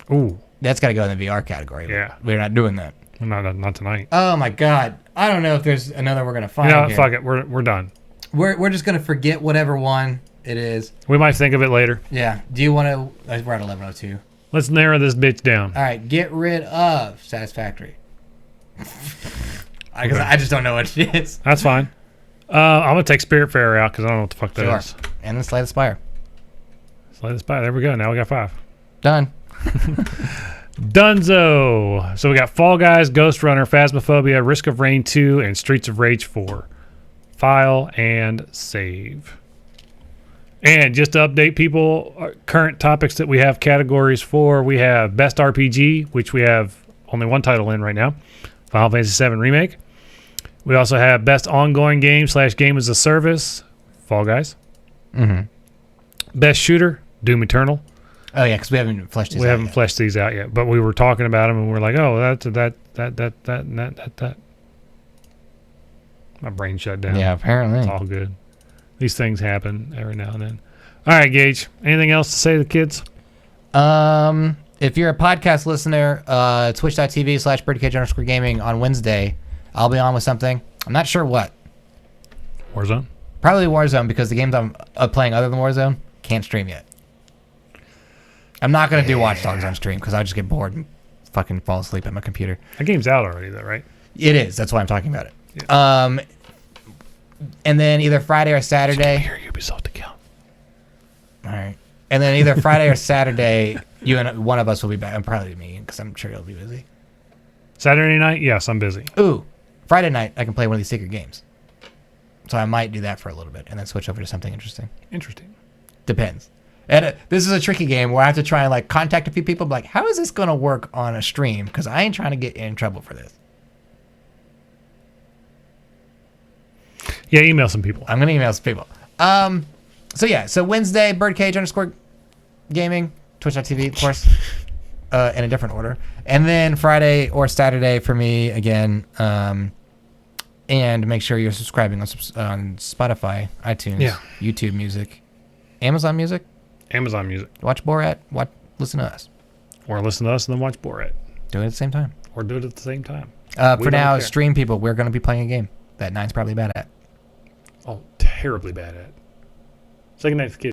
Ooh. That's got to go in the VR category. Yeah. We're not doing that. Not tonight. Oh my god. I don't know if there's another we're gonna find. No, fuck it. We're done. We're just gonna forget whatever one it is. We might think of it later. Yeah. Do you want to? We're at 11:02. Let's narrow this bitch down. All right. Get rid of Satisfactory. Because I just don't know what it is. That's fine. I'm gonna take Spiritfarer out because I don't know what the fuck that is. And then Slay the Spire. Slay the Spire. There we go. Now we got 5. Done. Dunzo. So we got Fall Guys, Ghostrunner, Phasmophobia, Risk of Rain 2, and Streets of Rage 4. File and save. And just to update people, current topics that we have categories for, we have Best RPG, which we have only one title in right now, Final Fantasy VII Remake. We also have Best Ongoing Game / Game as a Service, Fall Guys. Mm-hmm. Best Shooter, Doom Eternal. Oh yeah, because we haven't fleshed these out. We haven't fleshed these out yet, but we were talking about them, and we are like, oh, that. My brain shut down. Yeah, apparently. It's all good. These things happen every now and then. All right, Gage. Anything else to say to the kids? If you're a podcast listener, twitch.tv/birdcage_gaming on Wednesday, I'll be on with something. I'm not sure what. Warzone? Probably Warzone, because the games I'm playing other than Warzone can't stream yet. I'm not going to do Watch Dogs on stream because I'll just get bored and fucking fall asleep at my computer. That game's out already, though, right? It is. That's why I'm talking about it. Yeah. And then either Friday or Saturday. Here, Ubisoft account. All right. And then either Friday or Saturday, you and one of us will be back. And probably me, because I'm sure you'll be busy. Saturday night? Yes, I'm busy. Ooh. Friday night, I can play one of these secret games. So I might do that for a little bit and then switch over to something interesting. Interesting. Depends. And this is a tricky game where I have to try and like contact a few people. Like, how is this going to work on a stream? Because I ain't trying to get in trouble for this. Yeah, email some people. I'm going to email some people. So Wednesday, birdcage_gaming, twitch.tv, of course, in a different order. And then Friday or Saturday for me again. And make sure you're subscribing on Spotify, iTunes, YouTube Music, Amazon Music. Amazon Music. Watch Borat. Listen to us. Or listen to us and then watch Borat. Do it at the same time. Or do it at the same time. For now, stream people, we're going to be playing a game that Nine's probably bad at. Oh, terribly bad at. Second Night's Kid.